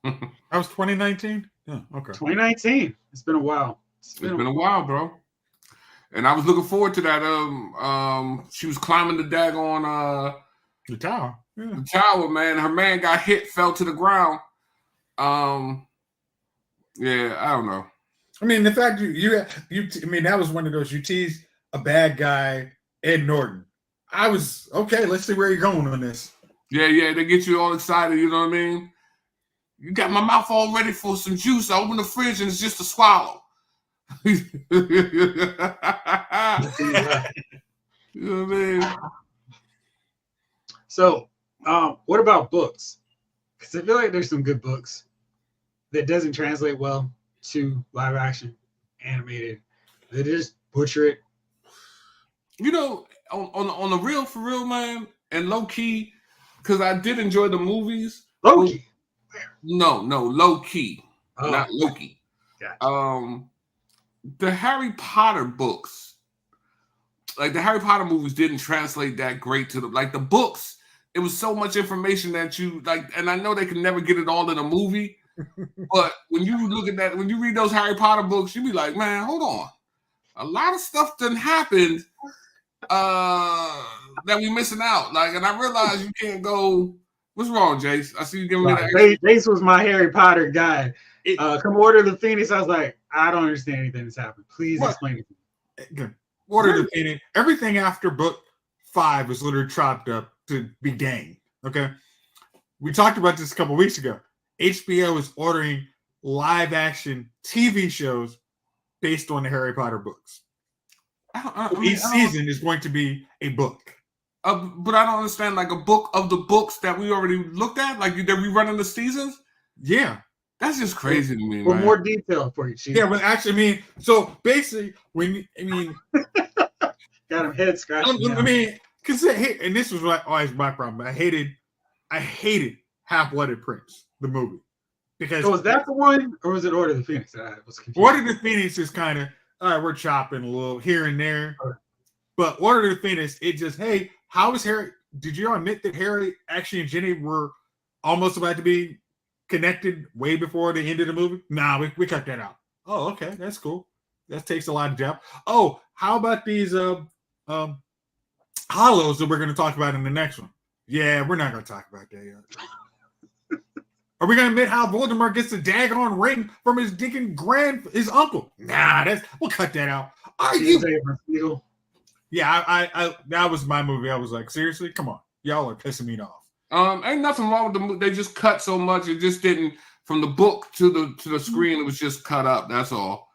That was 2019? Yeah, okay. 2019. It's been a while. It's been a while, bro. And I was looking forward to that. She was climbing the daggone the tower. Yeah. The tower, man. Her man got hit, fell to the ground. Yeah, I don't know. I mean, the fact that was one of those, you teased a bad guy, Ed Norton. I was okay. Let's see where you're going on this. Yeah, they get you all excited. You know what I mean? You got my mouth all ready for some juice. I open the fridge and it's just a swallow. You know what I mean? So, what about books? Because I feel like there's some good books that doesn't translate well to live action, animated. They just butcher it. You know, on the real for real, man, and low key, because I did enjoy the movies. Loki. No, low key, not Oh, Loki. gotcha. The Harry Potter books, like the Harry Potter movies, didn't translate that great to the books. It was so much information that you like, and I know they can never get it all in a movie. But when you look at that, when you read those Harry Potter books, you be like, man, hold on, a lot of stuff done happened that we missing out. Like, and I realize you can't go. What's wrong, Jace? I see you giving me that. Jace was my Harry Potter guy. Come Order of the Phoenix. I was like, I don't understand anything that's happened. Please explain it to me. Order of the Phoenix. Everything after book 5 was literally chopped up to be gang. Okay, we talked about this a couple weeks ago. HBO is ordering live action TV shows based on the Harry Potter books. Each season is going to be a book. But I don't understand, like a book of the books that we already looked at, like that we running the seasons. Yeah, that's just crazy to me. For man. more detail for you, Chief. Yeah, but actually, I mean, so basically, got him head scratching. I mean, because and this was always my problem. I hated Half-Blooded Prince, the movie, because was that the one, or was it Order of the Phoenix? I was confused. Order of the Phoenix is kind of all right. We're chopping a little here and there, but Order of the Phoenix, it just how is Harry? Did you admit that Harry actually and Ginny were almost about to be connected way before the end of the movie? Nah, we cut that out. Oh, okay, that's cool. That takes a lot of depth. Oh, how about these hollows that we're going to talk about in the next one? Yeah, we're not going to talk about that yet. Are we going to admit how Voldemort gets the daggone ring from his his uncle? Nah, we'll cut that out. Are you? Yeah, I that was my movie. I was like, seriously, come on, y'all are pissing me off. Ain't nothing wrong with the movie. They just cut so much. It just didn't from the book to the screen. It was just cut up. That's all.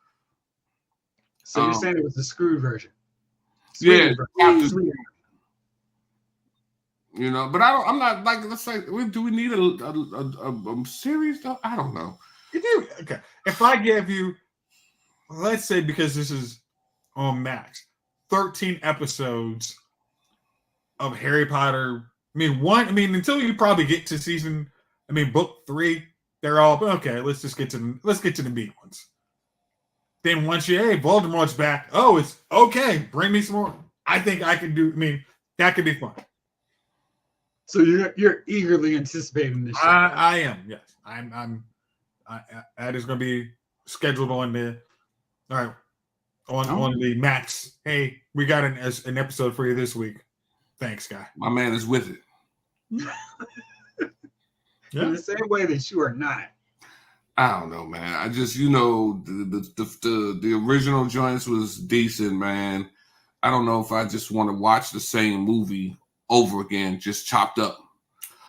So you're saying it was the screwed version? Version. You know, but I'm not like. Let's say, do we need a series though? I don't know. You do. Okay. If I give you, let's say, because this is on Max, 13 episodes of Harry Potter. Until you probably get to book 3, they're all okay. Let's get to the meat ones. Then once Voldemort's back. Oh, it's okay. Bring me some more. I think I can do. That could be fun. So you're eagerly anticipating this show. I am. Yes, I'm. That is going to be scheduled on the. All right. On the Max. Hey, we got an episode for you this week. Thanks, guy. My man is with it. In the same way that you are not. I don't know, man. I just, the original joints was decent, man. I don't know if I just want to watch the same movie over again, just chopped up.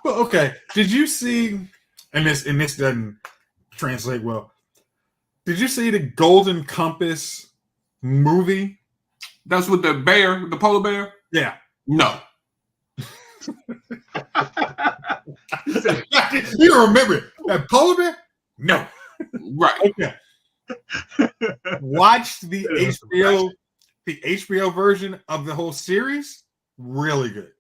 Well, okay. Did you see? And this doesn't translate well. Did you see the Golden Compass movie? That's with the bear, the polar bear? Yeah. No. You remember it. That polar bear? No. Right. Okay. Watch the HBO version of the whole series. Really good.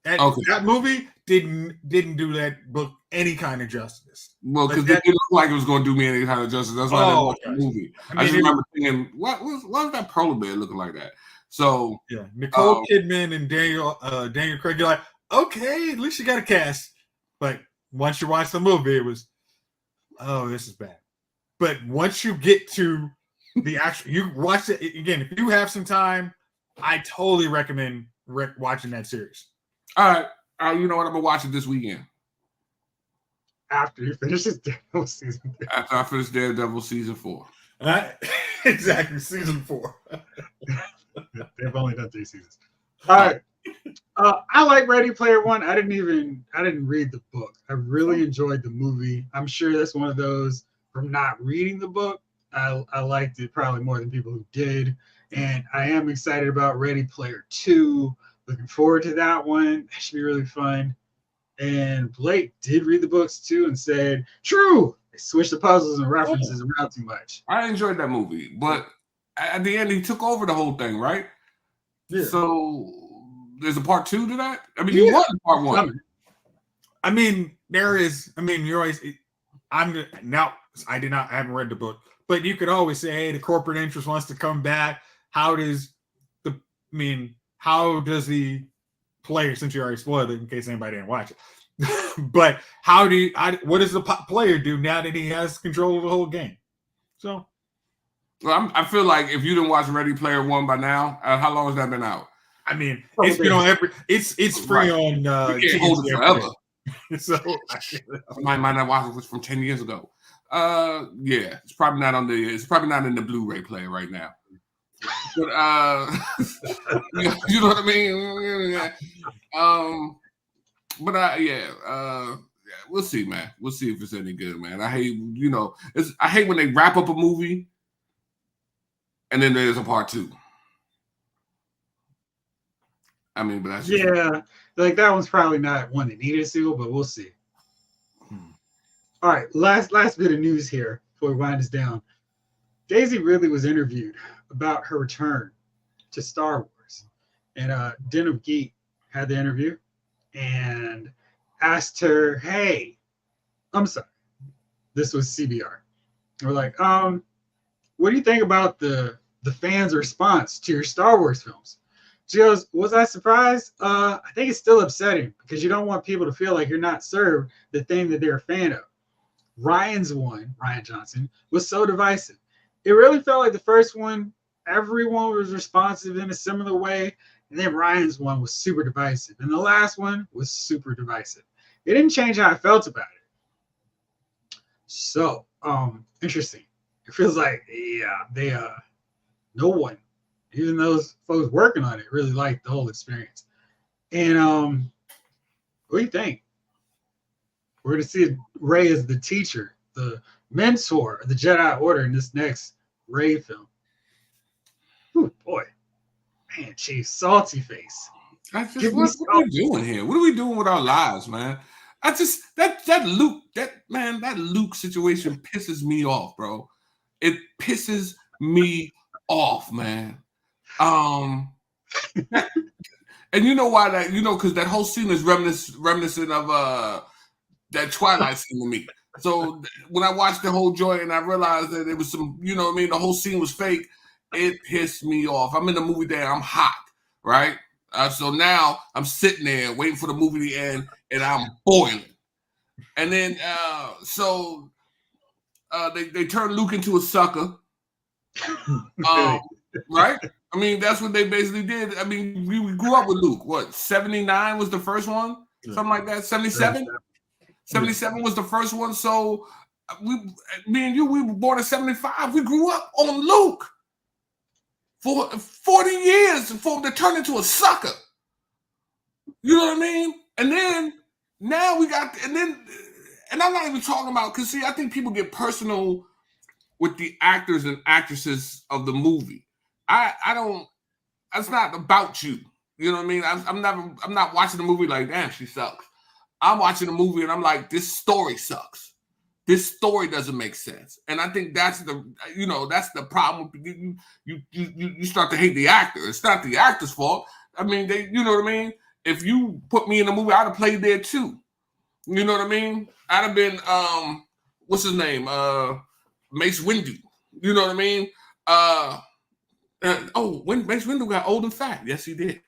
That movie didn't do that book any kind of justice. Well, because it didn't look like it was going to do me any kind of justice. That's why I didn't watch the movie. I just remember thinking, what was that polar bear looking like that? So yeah, Nicole Kidman and Daniel Craig. You're like, okay, at least you got a cast. But once you watch the movie, it was, oh, this is bad. But once you get to the actual, you watch it again. If you have some time, I totally recommend watching that series. All right. You know what? I'm gonna watch it this weekend. After you finish Daredevil season 3. After I finish Daredevil season 4. Exactly, season 4. They've only done 3 seasons. All right. I like Ready Player One. I didn't read the book. I really enjoyed the movie. I'm sure that's one of those from not reading the book. I liked it probably more than people who did. And I am excited about Ready Player 2. Looking forward to that one. That should be really fun. And Blake did read the books too and said, true. They switched the puzzles and references around too much. I enjoyed that movie. But at the end, he took over the whole thing, right? Yeah. So there's a part 2 to that. I mean, Yeah. you watched part 1. I mean, there is. I mean, you're always. I'm now. I haven't read the book, but you could always say, "Hey, the corporate interest wants to come back." How does the? I mean, how does the player? Since you already spoiled it, in case anybody didn't watch it, but how do you? What does the player do now that he has control of the whole game? So, well, I feel like if you didn't watch Ready Player One by now, how long has that been out? I mean, it's been on every. It's free on. You can't hold it forever. So somebody might not watch it from 10 years ago. Yeah, it's probably not in the Blu-ray player right now. But you know what I mean? We'll see, man. We'll see if it's any good, man. I hate when they wrap up a movie and then there's a part 2. I mean, but that's just like that one's probably not one that needed to, but we'll see. All right, last bit of news here before we wind this down. Daisy Ridley was interviewed about her return to Star Wars, and Den of Geek had the interview and asked her, "Hey, I'm sorry, this was CBR. We're like, what do you think about the fans' response to your Star Wars films?" She goes, "Was I surprised? I think it's still upsetting because you don't want people to feel like you're not served the thing that they're a fan of. Ryan Johnson, was so divisive. It really felt like the first one, everyone was responsive in a similar way, and then Ryan's one was super divisive, and the last one was super divisive. It didn't change how I felt about it." So, interesting. It feels like, they no one, even those folks working on it, really liked the whole experience. And what do you think? We're going to see Rey as the teacher, the mentor of the Jedi Order in this next Rey film. Ooh, boy. Man, Chief, salty face. What are we doing here? What are we doing with our lives, man? That Luke situation pisses me off, bro. It pisses me off, man. And you know why that? Because that whole scene is reminiscent of that Twilight scene to me. So when I watched the whole joint and I realized that it was some, the whole scene was fake, it pissed me off. I'm in the movie there, I'm hot, right? So now I'm sitting there waiting for the movie to end and I'm boiling. And then they turn Luke into a sucker. Right? I mean, that's what they basically did. I mean, we grew up with Luke. What, 79 was the first one? Something like that? 77? 77 was the first one. So me and you, we were born in 75. We grew up on Luke for 40 years for him to turn into a sucker. You know what I mean? And then now and I'm not even talking about, because see, I think people get personal with the actors and actresses of the movie. I don't, that's not about you. You know what I mean? I'm not watching the movie like, damn, she sucks. I'm watching the movie and I'm like, this story sucks. This story doesn't make sense. And I think that's the problem. You start to hate the actor. It's not the actor's fault. I mean, you know what I mean? If you put me in the movie, I'd have played there too. You know what I mean? I'd have been, what's his name? Mace Windu. You know what I mean? When Mace Windu got old and fat. Yes, he did.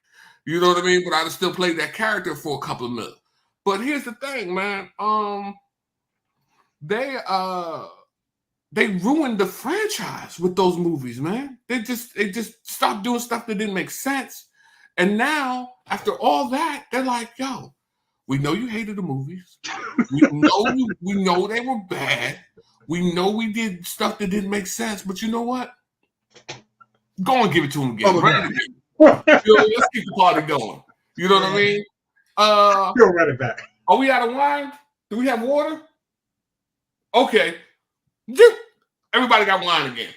You know what I mean? But I'd have still played that character for a couple of minutes. But here's the thing, man. They ruined the franchise with those movies, man. They just stopped doing stuff that didn't make sense. And now, after all that, they're like, yo, we know you hated the movies. We know they were bad. We know we did stuff that didn't make sense. But you know what? Go and give it to them again. Let's keep the party going. You know what I mean? Go run it back. Are we out of wine? Do we have water? Okay. Everybody got wine again.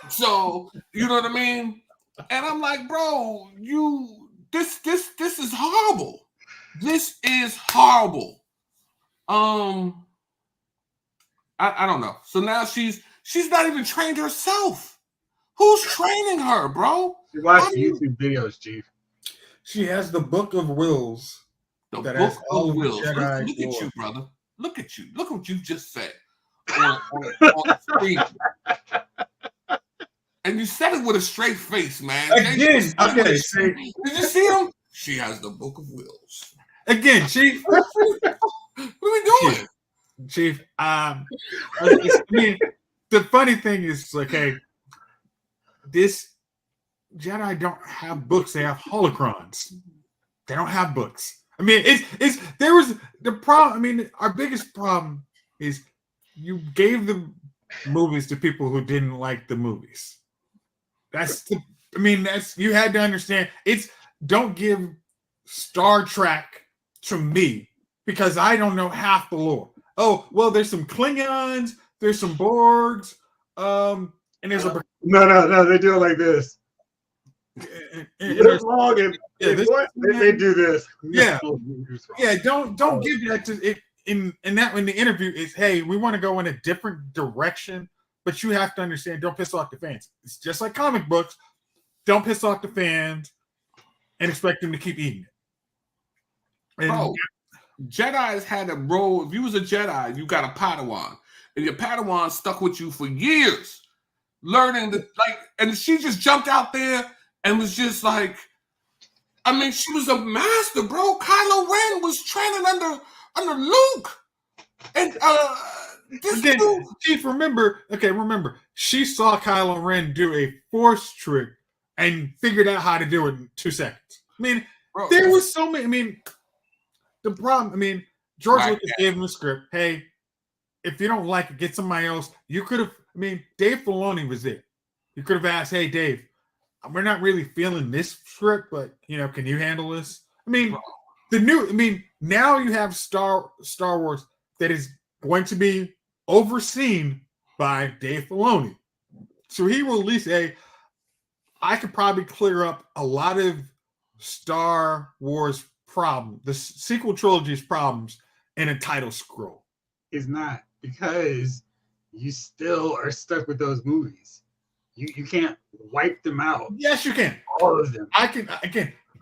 So, you know what I mean? And I'm like, bro, this is horrible. This is horrible. I don't know. So now she's not even trained herself. Who's training her, bro? You watch YouTube videos, Chief. She has the Book of Wills. The That Book has all of of the Wills. Jedi Look at lore. you, brother. Look at you. Look what you just said on screen. And you said it with a straight face, man. Again, okay. Did you see him? She has the Book of Wills. Again, Chief. What are we doing? Chief, I mean, the funny thing is, okay, this Jedi don't have books; they have holocrons. They don't have books. I mean, there was the problem. I mean, our biggest problem is you gave the movies to people who didn't like the movies. That's you had to understand. Don't give Star Trek to me because I don't know half the lore. Oh, well, there's some Klingons, there's some Borgs, and there's a No, they do it like this. and Live long and Yeah, they do this. Yeah. Don't give that to it. In the interview is, hey, we want to go in a different direction, but you have to understand, don't piss off the fans. It's just like comic books. Don't piss off the fans and expect them to keep eating it. And Bro, Jedi's had a role. If you was a Jedi, you got a Padawan, and your Padawan stuck with you for years, learning and she just jumped out there and was just like, I mean, she was a master, bro. Kylo Ren was training under Luke, and this dude. Chief, remember, she saw Kylo Ren do a force trick and figured out how to do it in 2 seconds. I mean, Bro, there was so many. I mean, the problem. I mean, George Lucas gave him a script. Hey, if you don't like it, get somebody else. You could have. I mean, Dave Filoni was there. You could have asked, hey, Dave, we're not really feeling this script, but can you handle this? I mean, now you have Star Wars that is going to be overseen by Dave Filoni. So he will at least say, I could probably clear up a lot of Star Wars problems, the sequel trilogy's problems, in a title scroll. It's not, because you still are stuck with those movies. You can't wipe them out. Yes, you can. All of them. I can.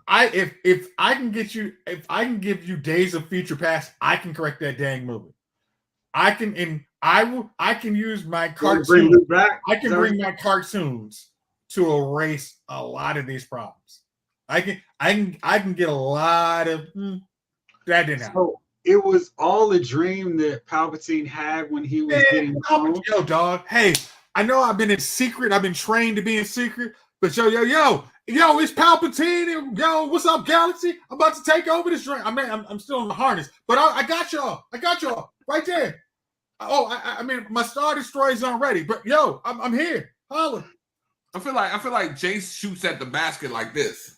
If I can give you Days of Future Past, I can correct that dang movie. I can use my cartoons. I can bring my cartoons to erase a lot of these problems. I can get a lot of that didn't happen. So it was all a dream that Palpatine had when he was getting yo, dog. Hey, I know I've been in secret. I've been trained to be in secret. But yo, it's Palpatine. Yo, what's up, Galaxy? I'm about to take over this drink. I'm still in the harness, but I got y'all. I got y'all right there. Oh, I mean, my Star Destroyer's on ready, but yo, I'm here. Holla. I feel like Jace shoots at the basket like this.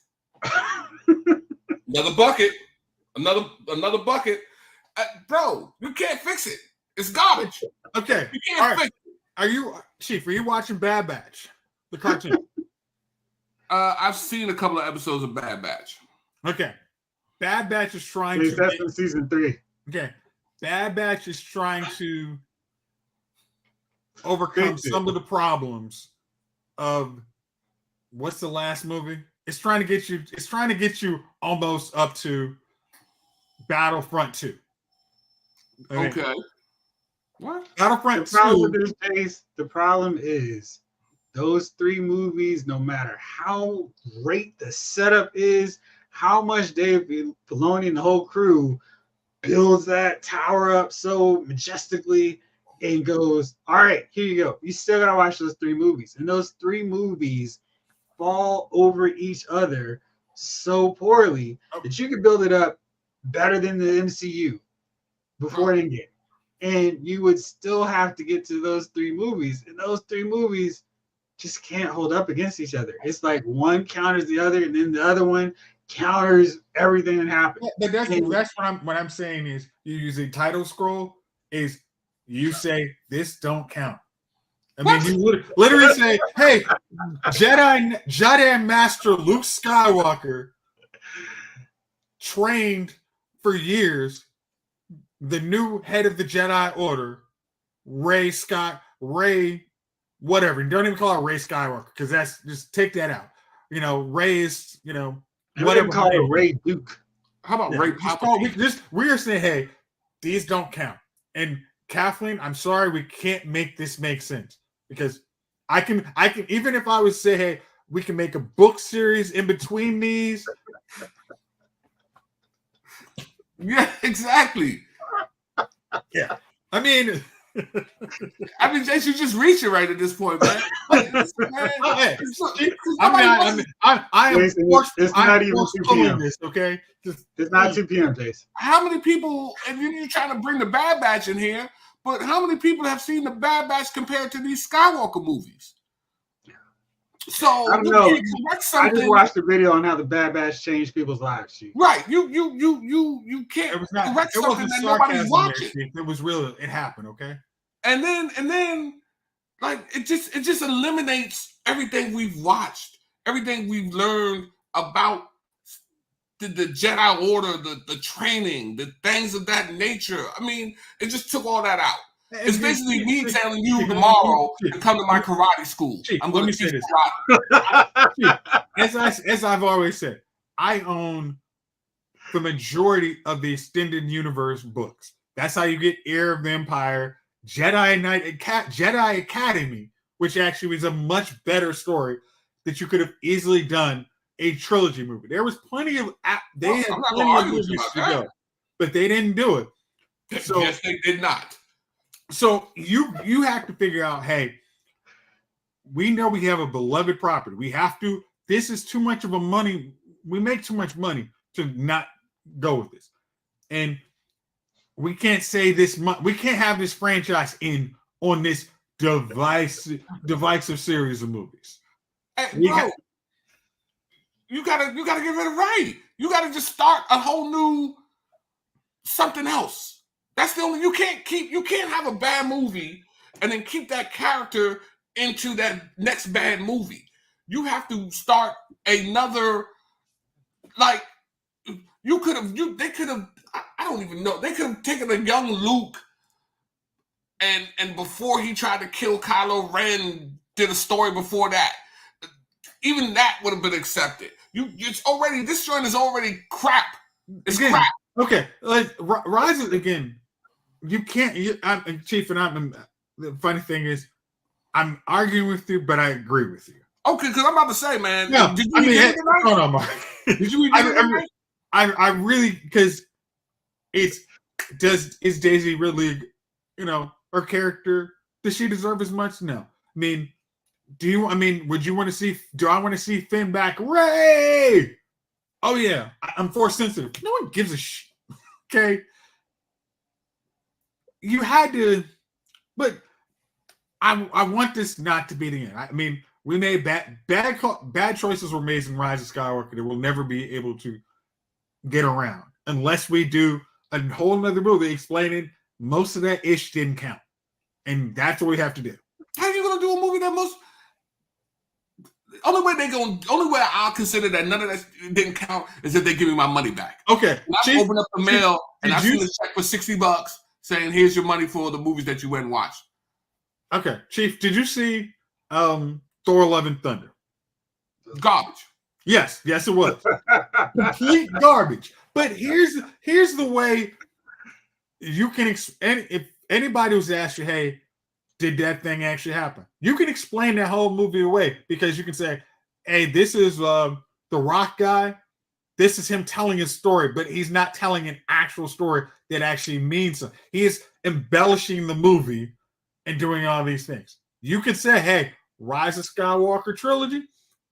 Another bucket. Another bucket. Bro, you can't fix it. It's garbage. Okay. You can't fix it. Chief, are you watching Bad Batch? The cartoon? I've seen a couple of episodes of Bad Batch. Okay. Bad Batch is trying to... That's in season 3. Okay. Bad Batch is trying to overcome some of the problems of... What's the last movie? It's trying to get you almost up to Battlefront 2. Okay. What? Battlefront 2. The problem is those 3 movies, no matter how great the setup is, how much Dave Filoni and the whole crew builds that tower up so majestically and goes, all right, here you go. You still gotta watch those 3 movies. And those 3 movies fall over each other so poorly that you can build it up better than the MCU before it Endgame. And you would still have to get to those 3 movies. And those 3 movies just can't hold up against each other. It's like one counters the other, and then the other one counters everything that happened. But that's what I'm saying is, you use a title scroll, is you say this don't count. I mean, you literally say, hey, Jedi Master Luke Skywalker trained for years the new head of the Jedi Order, Rey, whatever. Don't even call her Rey Skywalker, because just take that out. Ray's, And whatever. we call it Ray Duke. How about Ray we are saying, hey, these don't count. And Kathleen, I'm sorry, we can't make this make sense because I can even if I would say, hey, we can make a book series in between these. Yeah, exactly. Yeah, I mean, Jace, you're just reaching right at this point, man. I'm forced. It's not even 2 p.m. This, okay, it's not 2 p.m. Jace. How many people? And you're trying to bring the Bad Batch in here, but how many people have seen the Bad Batch compared to these Skywalker movies? So I don't know. I just watched the video on how the Bad Batch changed people's lives. Chief. Right, you can't correct something that nobody's watching. It was real. It happened, okay. And then, like it just eliminates everything we've watched, everything we've learned about the Jedi Order, the training, the things of that nature. I mean, it just took all that out. It's basically me telling you tomorrow to come to my karate school. I'm going to teach karate. As I've always said, I own the majority of the extended universe books. That's how you get Heir of the Empire, Jedi Academy, which actually was a much better story that you could have easily done a trilogy movie. There was plenty of movies to go, but they didn't do it. So, yes, they did not. So you have to figure out, hey, we know we have a beloved property. We have to. This is too much of a money. We make too much money to not go with this, and we can't say this. We can't have this franchise on this divisive series of movies. Hey, bro, you gotta get rid of Ray. You gotta just start a whole new something else. That's the only you can't have a bad movie and then keep that character into that next bad movie. You have to start another, like they could have, I don't even know, they could have taken a young Luke and before he tried to kill Kylo Ren, did a story before that. Even that would have been accepted. This joint is already crap. It's crap. Okay, like Rise again. You can't. Chief, and the funny thing is, I'm arguing with you, but I agree with you. Okay, because I'm about to say, man. Yeah, did you eat tonight? No, Mark. Did you eat tonight? I really, because is Daisy really, her character? Does she deserve as much? No. I mean, would you want to see? Do I want to see Finn back? Ray. Oh yeah, I'm force sensitive. No one gives a shit. Okay. You had to, but I want this not to be the end. I mean, we made bad choices were made in Rise of Skywalker that we'll never be able to get around unless we do a whole nother movie explaining most of that ish didn't count, and that's what we have to do. How are you gonna do a movie that only way I'll consider that none of that didn't count is if they give me my money back. Okay, I open up the mail and I see the check for $60 saying, "Here's your money for the movies that you went and watched." Okay, Chief, did you see Thor: Love and Thunder? Garbage. Yes, it was complete garbage. But here's the way you can if anybody was asked you, hey, did that thing actually happen? You can explain that whole movie away because you can say, hey, this is the Rock guy. This is him telling his story, but he's not telling an actual story that actually means something. He is embellishing the movie and doing all these things. You could say, hey, Rise of Skywalker trilogy,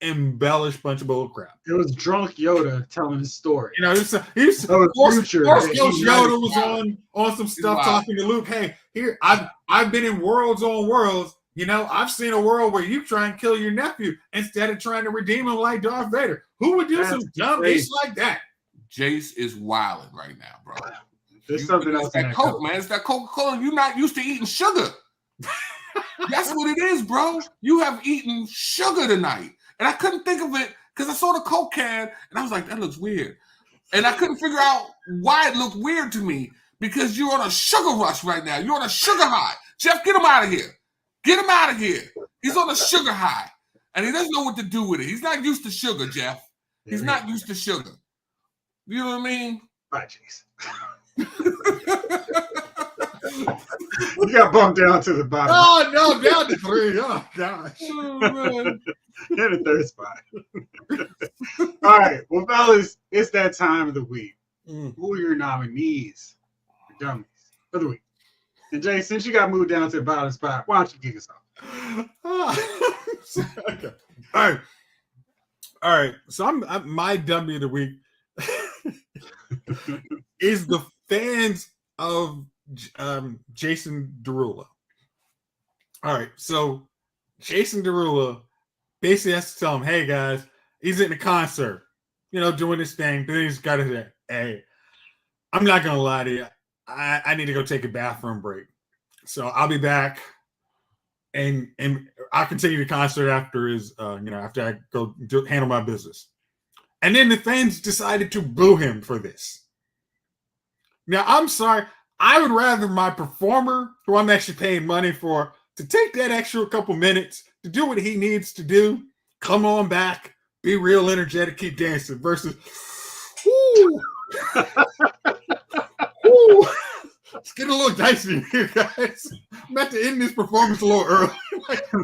embellish bunch of bull crap. It was drunk Yoda telling his story. He was future. Yoda was on some stuff talking to Luke. Hey, here I've been in worlds on worlds. I've seen a world where you try and kill your nephew instead of trying to redeem him like Darth Vader. Who would do some dumb ish like that? Jace is wilding right now, bro. There's something else. It's that Coke, man. It's that Coca-Cola. You're not used to eating sugar. That's what it is, bro. You have eaten sugar tonight. And I couldn't think of it because I saw the Coke can and I was like, that looks weird. And I couldn't figure out why it looked weird to me because you're on a sugar rush right now. You're on a sugar high. Jeff, get him out of here. Get him out of here. He's on a sugar high. and he doesn't know what to do with it. He's not used to sugar, Jeff. He's not used to sugar. You know what I mean? Bye, Chase. You got bumped down to the bottom. Oh no, down to 3. Oh gosh. Oh, man. In the third spot. All right. Well, fellas, it's that time of the week. Who are your nominees for dummies of the week? And Jay, since you got moved down to the bottom spot, why don't you kick us off? Okay. All right. So I'm my dummy of the week is the fans of Jason Derulo. All right. So Jason Derulo basically has to tell him, hey guys, he's in a concert, doing this thing. But then he's got to say, hey, I'm not gonna lie to you. I need to go take a bathroom break. So I'll be back, and I'll continue the concert after after I go handle my business. And then the fans decided to boo him for this. Now I'm sorry. I would rather my performer, who I'm actually paying money for, to take that extra couple minutes to do what he needs to do, come on back, be real energetic, keep dancing, versus, whoo, whoo. It's getting a little dicey here, guys. I'm about to end this performance a little early.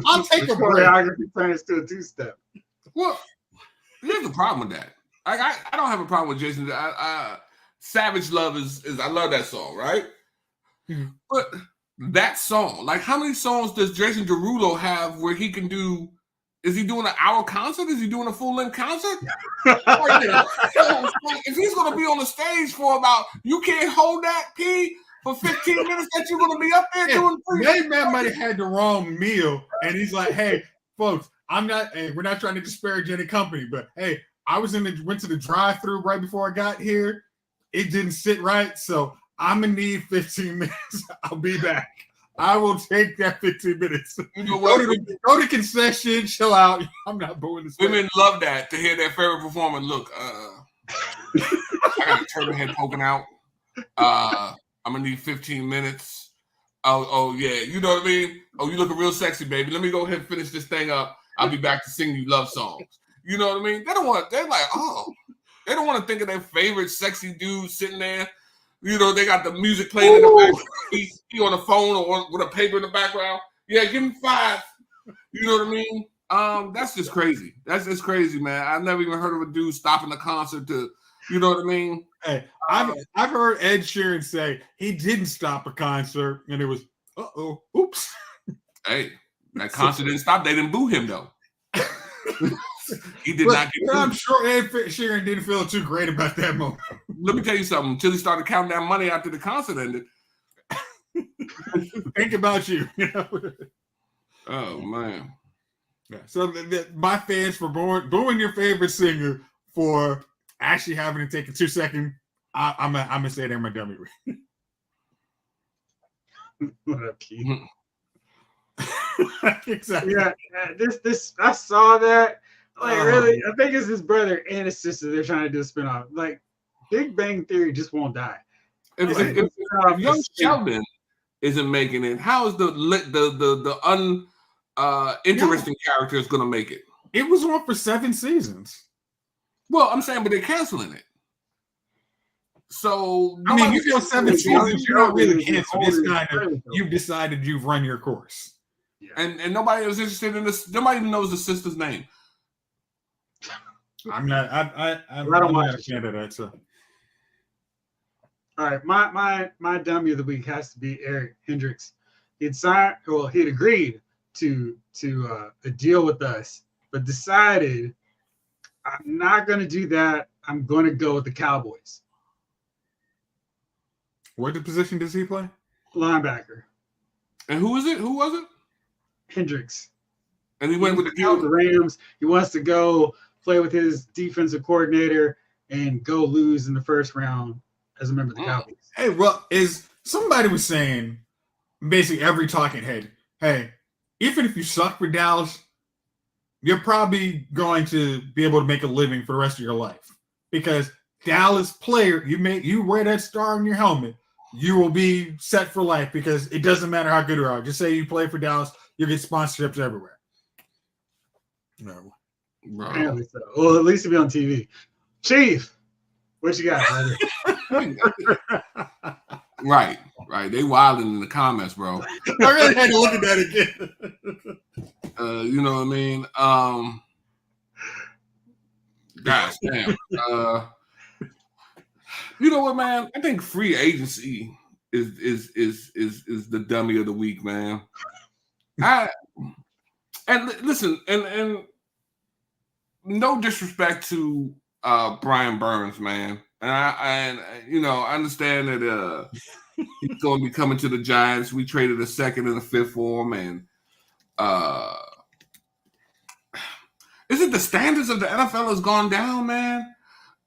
I'll take a break. Choreography turns to a two-step. Well, here's the problem with that. I don't have a problem with Jason. Savage Love is I love that song, right? Mm-hmm. But that song, like, how many songs does Jason Derulo have where he can do? Is he doing an hour concert? Is he doing a full-length concert? If he's going to be on the stage for about, you can't hold that P for 15 minutes that you're going to be up there doing. Maybe man might have had the wrong meal, and he's like, hey, folks, we're not trying to disparage any company, but hey, I went to the drive-thru right before I got here. It didn't sit right, so I'm gonna need 15 minutes. I'll be back. I will take that 15 minutes. You know what? Go to concession, chill out. I'm not booing this. Women love that, to hear their favorite performer. Look, I got a turtle head poking out. I'm gonna need 15 minutes. Oh yeah, you know what I mean? Oh, you looking real sexy, baby. Let me go ahead and finish this thing up. I'll be back to sing you love songs. You know what I mean? They're like, oh. They don't want to think of their favorite sexy dude sitting there. They got the music playing in the background. He on the phone or with a paper in the background. Yeah, give him 5. You know what I mean? That's just crazy. That's just crazy, man. I've never even heard of a dude stopping a concert to, you know what I mean? Hey, I've heard Ed Sheeran say he didn't stop a concert, and it was, oops. Hey, that concert didn't stop. They didn't boo him though. He did not get I'm sure Ed Sheeran didn't feel too great about that moment. Let me tell you something. Until he started counting that money after the concert ended. Think about you. Oh, man. Yeah. So my fans for booing your favorite singer for actually having to take a 2-second, I'm gonna say they're my dummy. What up, Keith? Exactly. Yeah, this I saw that. Like, really, I think it's his brother and his sister. They're trying to do a spinoff. Like, Big Bang Theory just won't die. If young Sheldon isn't making it, how is the interesting character is going to make it? It was on for 7 seasons. Well, I'm saying, but they're canceling it. So I mean, you feel 7 seasons, you're not really canceled. It's kind of you've decided you've run your course. Yeah. And nobody was interested in this. Nobody even knows the sister's name. I'm not. I'm not a fan of that. So, all right, my dummy of the week has to be Eric Hendricks. He'd agreed to a deal with us, but decided I'm not going to do that. I'm going to go with the Cowboys. What position does he play? Linebacker. And who is it? Who was it? Hendricks. And he went with the Rams. He wants to go play with his defensive coordinator and go lose in the first round as a member of the Cowboys. Hey, well, somebody was saying, basically every talking head, hey, even if you suck for Dallas, you're probably going to be able to make a living for the rest of your life. Because Dallas player, you wear that star on your helmet, you will be set for life because it doesn't matter how good you are. Just say you play for Dallas, you'll get sponsorships everywhere. No. Bro. Apparently so. Well, at least he'll be on TV. Chief, what you got, brother? Right. They wilding in the comments, bro. I really had to look at that again. You know what I mean? Gosh damn. You know what, man? I think free agency is the dummy of the week, man. Listen, and no disrespect to Brian Burns, man. And I understand that he's going to be coming to the Giants. We traded a second and a fifth for him, and is it the standards of the NFL has gone down, man?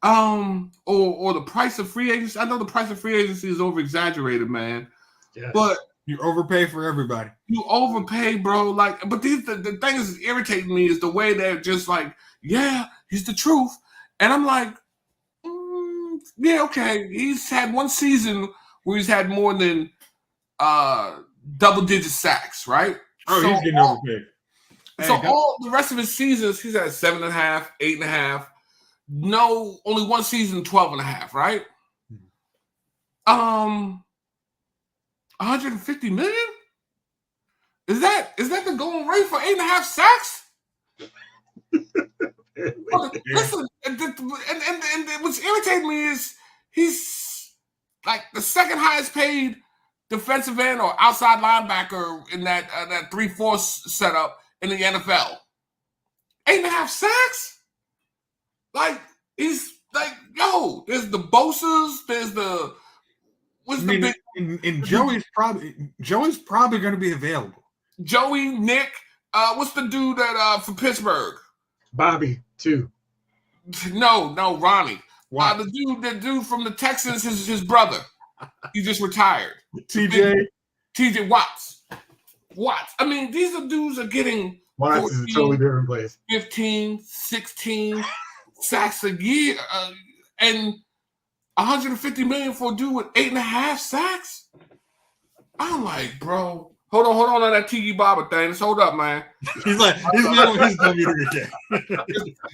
Or the price of free agency? I know the price of free agency is over exaggerated, man. Yes. But you overpay for everybody. You overpay, bro. But the thing is irritating me is the way they're just like, yeah, he's the truth, and I'm like, yeah, okay. He's had one season where he's had more than double-digit sacks, right? Oh, he's getting overpaid. So all the rest of his seasons, he's had 7.5, 8.5. No, only one season, 12.5, right? 150 million? Is that the going rate for 8.5 sacks? Listen, and what's irritating me is he's like the second highest paid defensive end or outside linebacker in that 3-4 setup in the NFL. 8.5 sacks? Like, he's like, yo, there's the Bosa's, there's the big and Joey's probably going to be available. Joey, Nick, what's the dude that for Pittsburgh? Bobby, too. No, Ronnie. The dude from the Texans, his brother. He just retired. TJ Watts. I mean, these are dudes are getting Watts 14, is a totally different place. 15, 16 sacks a year, and 150 million for a dude with 8.5 sacks. I'm like, bro, hold on that Tiki Barber thing. Just hold up, man. He's not on his dummy again.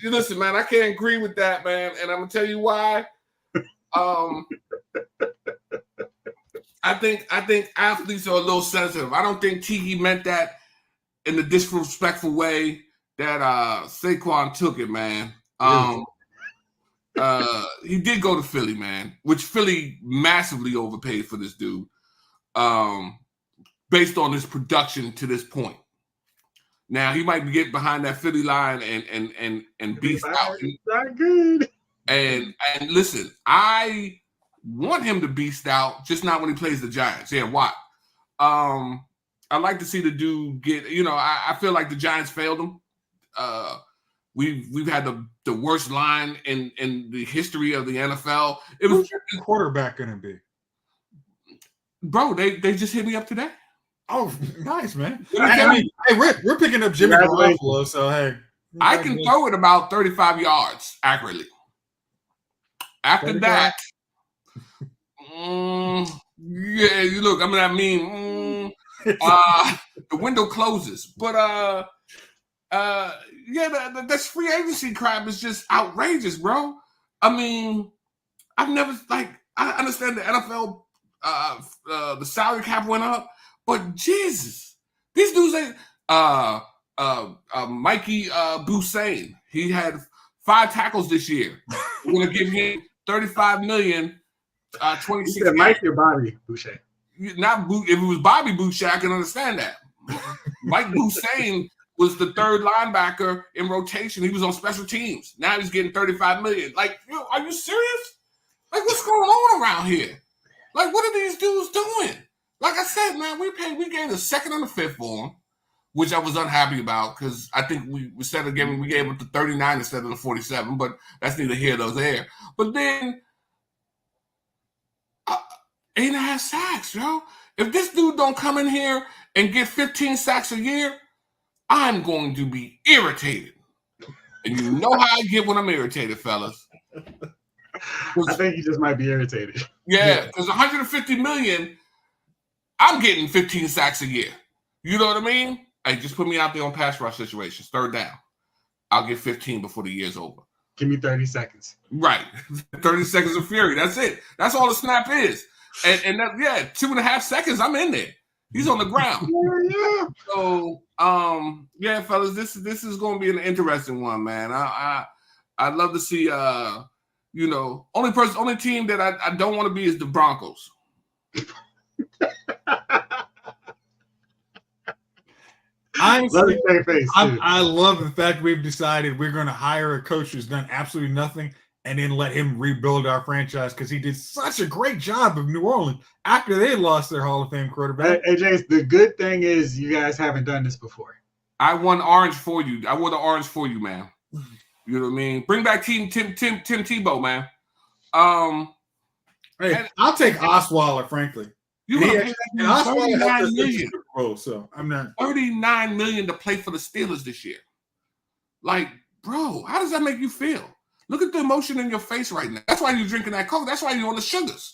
Listen, man, I can't agree with that, man, and I'm gonna tell you why. I think athletes are a little sensitive. I don't think Tiki meant that in the disrespectful way that Saquon took it, man. He did go to Philly, man, which Philly massively overpaid for this dude, based on his production to this point. Now he might get behind that Philly line and beast out. Not good. And listen, I want him to beast out, just not when he plays the Giants. Yeah, Watt. I like to see the dude get. I feel like the Giants failed him. We've had the worst line in the history of the NFL. Who's your quarterback going to be? Bro, they just hit me up today. Oh, nice, man. We're picking up Jimmy Garoppolo, so hey. I can throw it about 35 yards accurately. After 35? That, yeah, you look, the window closes. But this free agency crap is just outrageous, bro. I mean, I understand the NFL, the salary cap went up, but Jesus, these dudes ain't. Mikey Boussaint, he had 5 tackles this year. We're gonna give him $35 million. 26. You said Mikey or Bobby Boucher? If it was Bobby Boucher, I can understand that. Mike Boussaint was the third linebacker in rotation. He was on special teams. Now he's getting $35 million. Like, are you serious? Like, what's going on around here? Like, what are these dudes doing? Like I said, man, we gave the second and the fifth for him, which I was unhappy about because I think we gave him the 39 instead of the 47, but that's neither here nor there. But then 8.5 sacks, yo. If this dude don't come in here and get 15 sacks a year, I'm going to be irritated. And you know how I get when I'm irritated, fellas. I think you just might be irritated. Yeah, because 150 million, I'm getting 15 sacks a year. You know what I mean? Hey, just put me out there on pass rush situations, third down. I'll get 15 before the year's over. Give me 30 seconds. Right. 30 seconds of fury. That's it. That's all the snap is. And that, 2.5 seconds, I'm in there. He's on the ground. Yeah. So, fellas, this is going to be an interesting one, man. I'd love to see, only team that I don't want to be is the Broncos. Honestly, I love the fact we've decided we're going to hire a coach who's done absolutely nothing and then let him rebuild our franchise because he did such a great job of New Orleans after they lost their Hall of Fame quarterback. Hey, James, the good thing is you guys haven't done this before. I won orange for you. I wore the orange for you, man. You know what I mean? Bring back Tim Tebow, man. I'll take Osweiler, frankly. You want to pay $39 million. So I'm not $39 million to play for the Steelers this year. Like, bro, how does that make you feel? Look at the emotion in your face right now. That's why you're drinking that Coke. That's why you're on the sugars.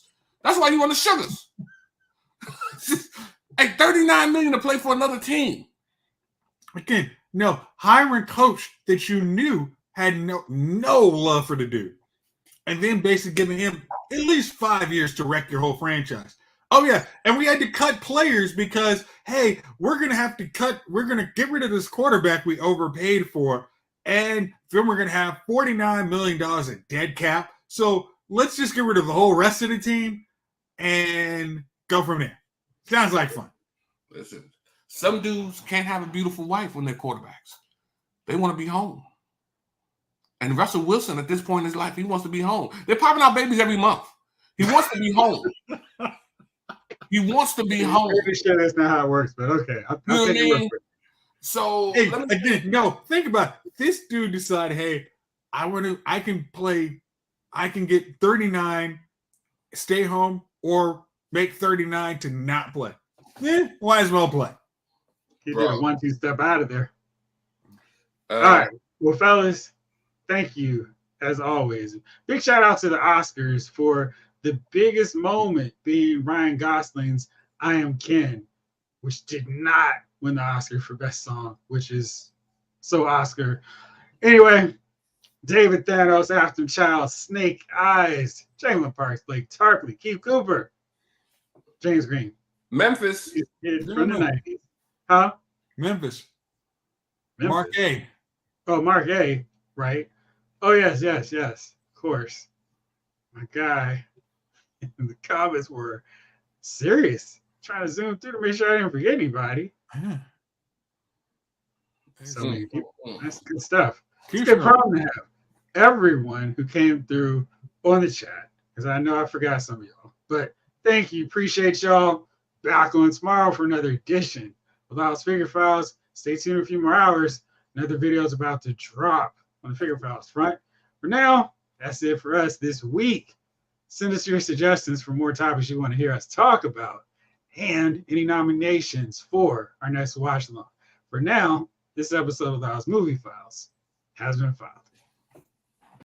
Hey, $39 million to play for another team. Again, no, hiring a coach that you knew had no love for the dude. And then basically giving him at least 5 years to wreck your whole franchise. Oh, yeah. And we had to cut players because, hey, we're going to get rid of this quarterback we overpaid for. And then we're going to have $49 million in dead cap. So let's just get rid of the whole rest of the team and go from there. Sounds like fun. Listen, some dudes can't have a beautiful wife when they're quarterbacks. They want to be home. And Russell Wilson, at this point in his life, he wants to be home. They're popping out babies every month. He wants to be home. He wants to be home. I'm pretty sure that's not how it works, but okay. I'll take it. So hey, think about it. This dude decided, hey, I can get 39, stay home, or make 39 to not play. Might as well play. He did a 1-2 step out of there. All right. Well, fellas, thank you as always. Big shout out to the Oscars for the biggest moment being Ryan Gosling's I Am Ken, which did not win the Oscar for Best Song, which is so Oscar. Anyway, David Thanos, After Child, Snake Eyes, Jalen Parks, Blake Tarpley, Keith Cooper, James Green. Memphis. From the 90s. Huh? Memphis. Mark A. Oh, Mark A. Right. Oh, yes. Of course. My guy. The comments were serious. Trying to zoom through to make sure I didn't forget anybody. Yeah. So many people. That's good stuff. It's a good problem to have. Everyone who came through on the chat, because I know I forgot some of y'all. But thank you. Appreciate y'all. Back on tomorrow for another edition of Loud's Figure Files. Stay tuned a few more hours. Another video is about to drop on the Figure Files front. For now, that's it for us this week. Send us your suggestions for more topics you want to hear us talk about and any nominations for our next watch along. For now, this episode of Loud's Movie Files has been filed.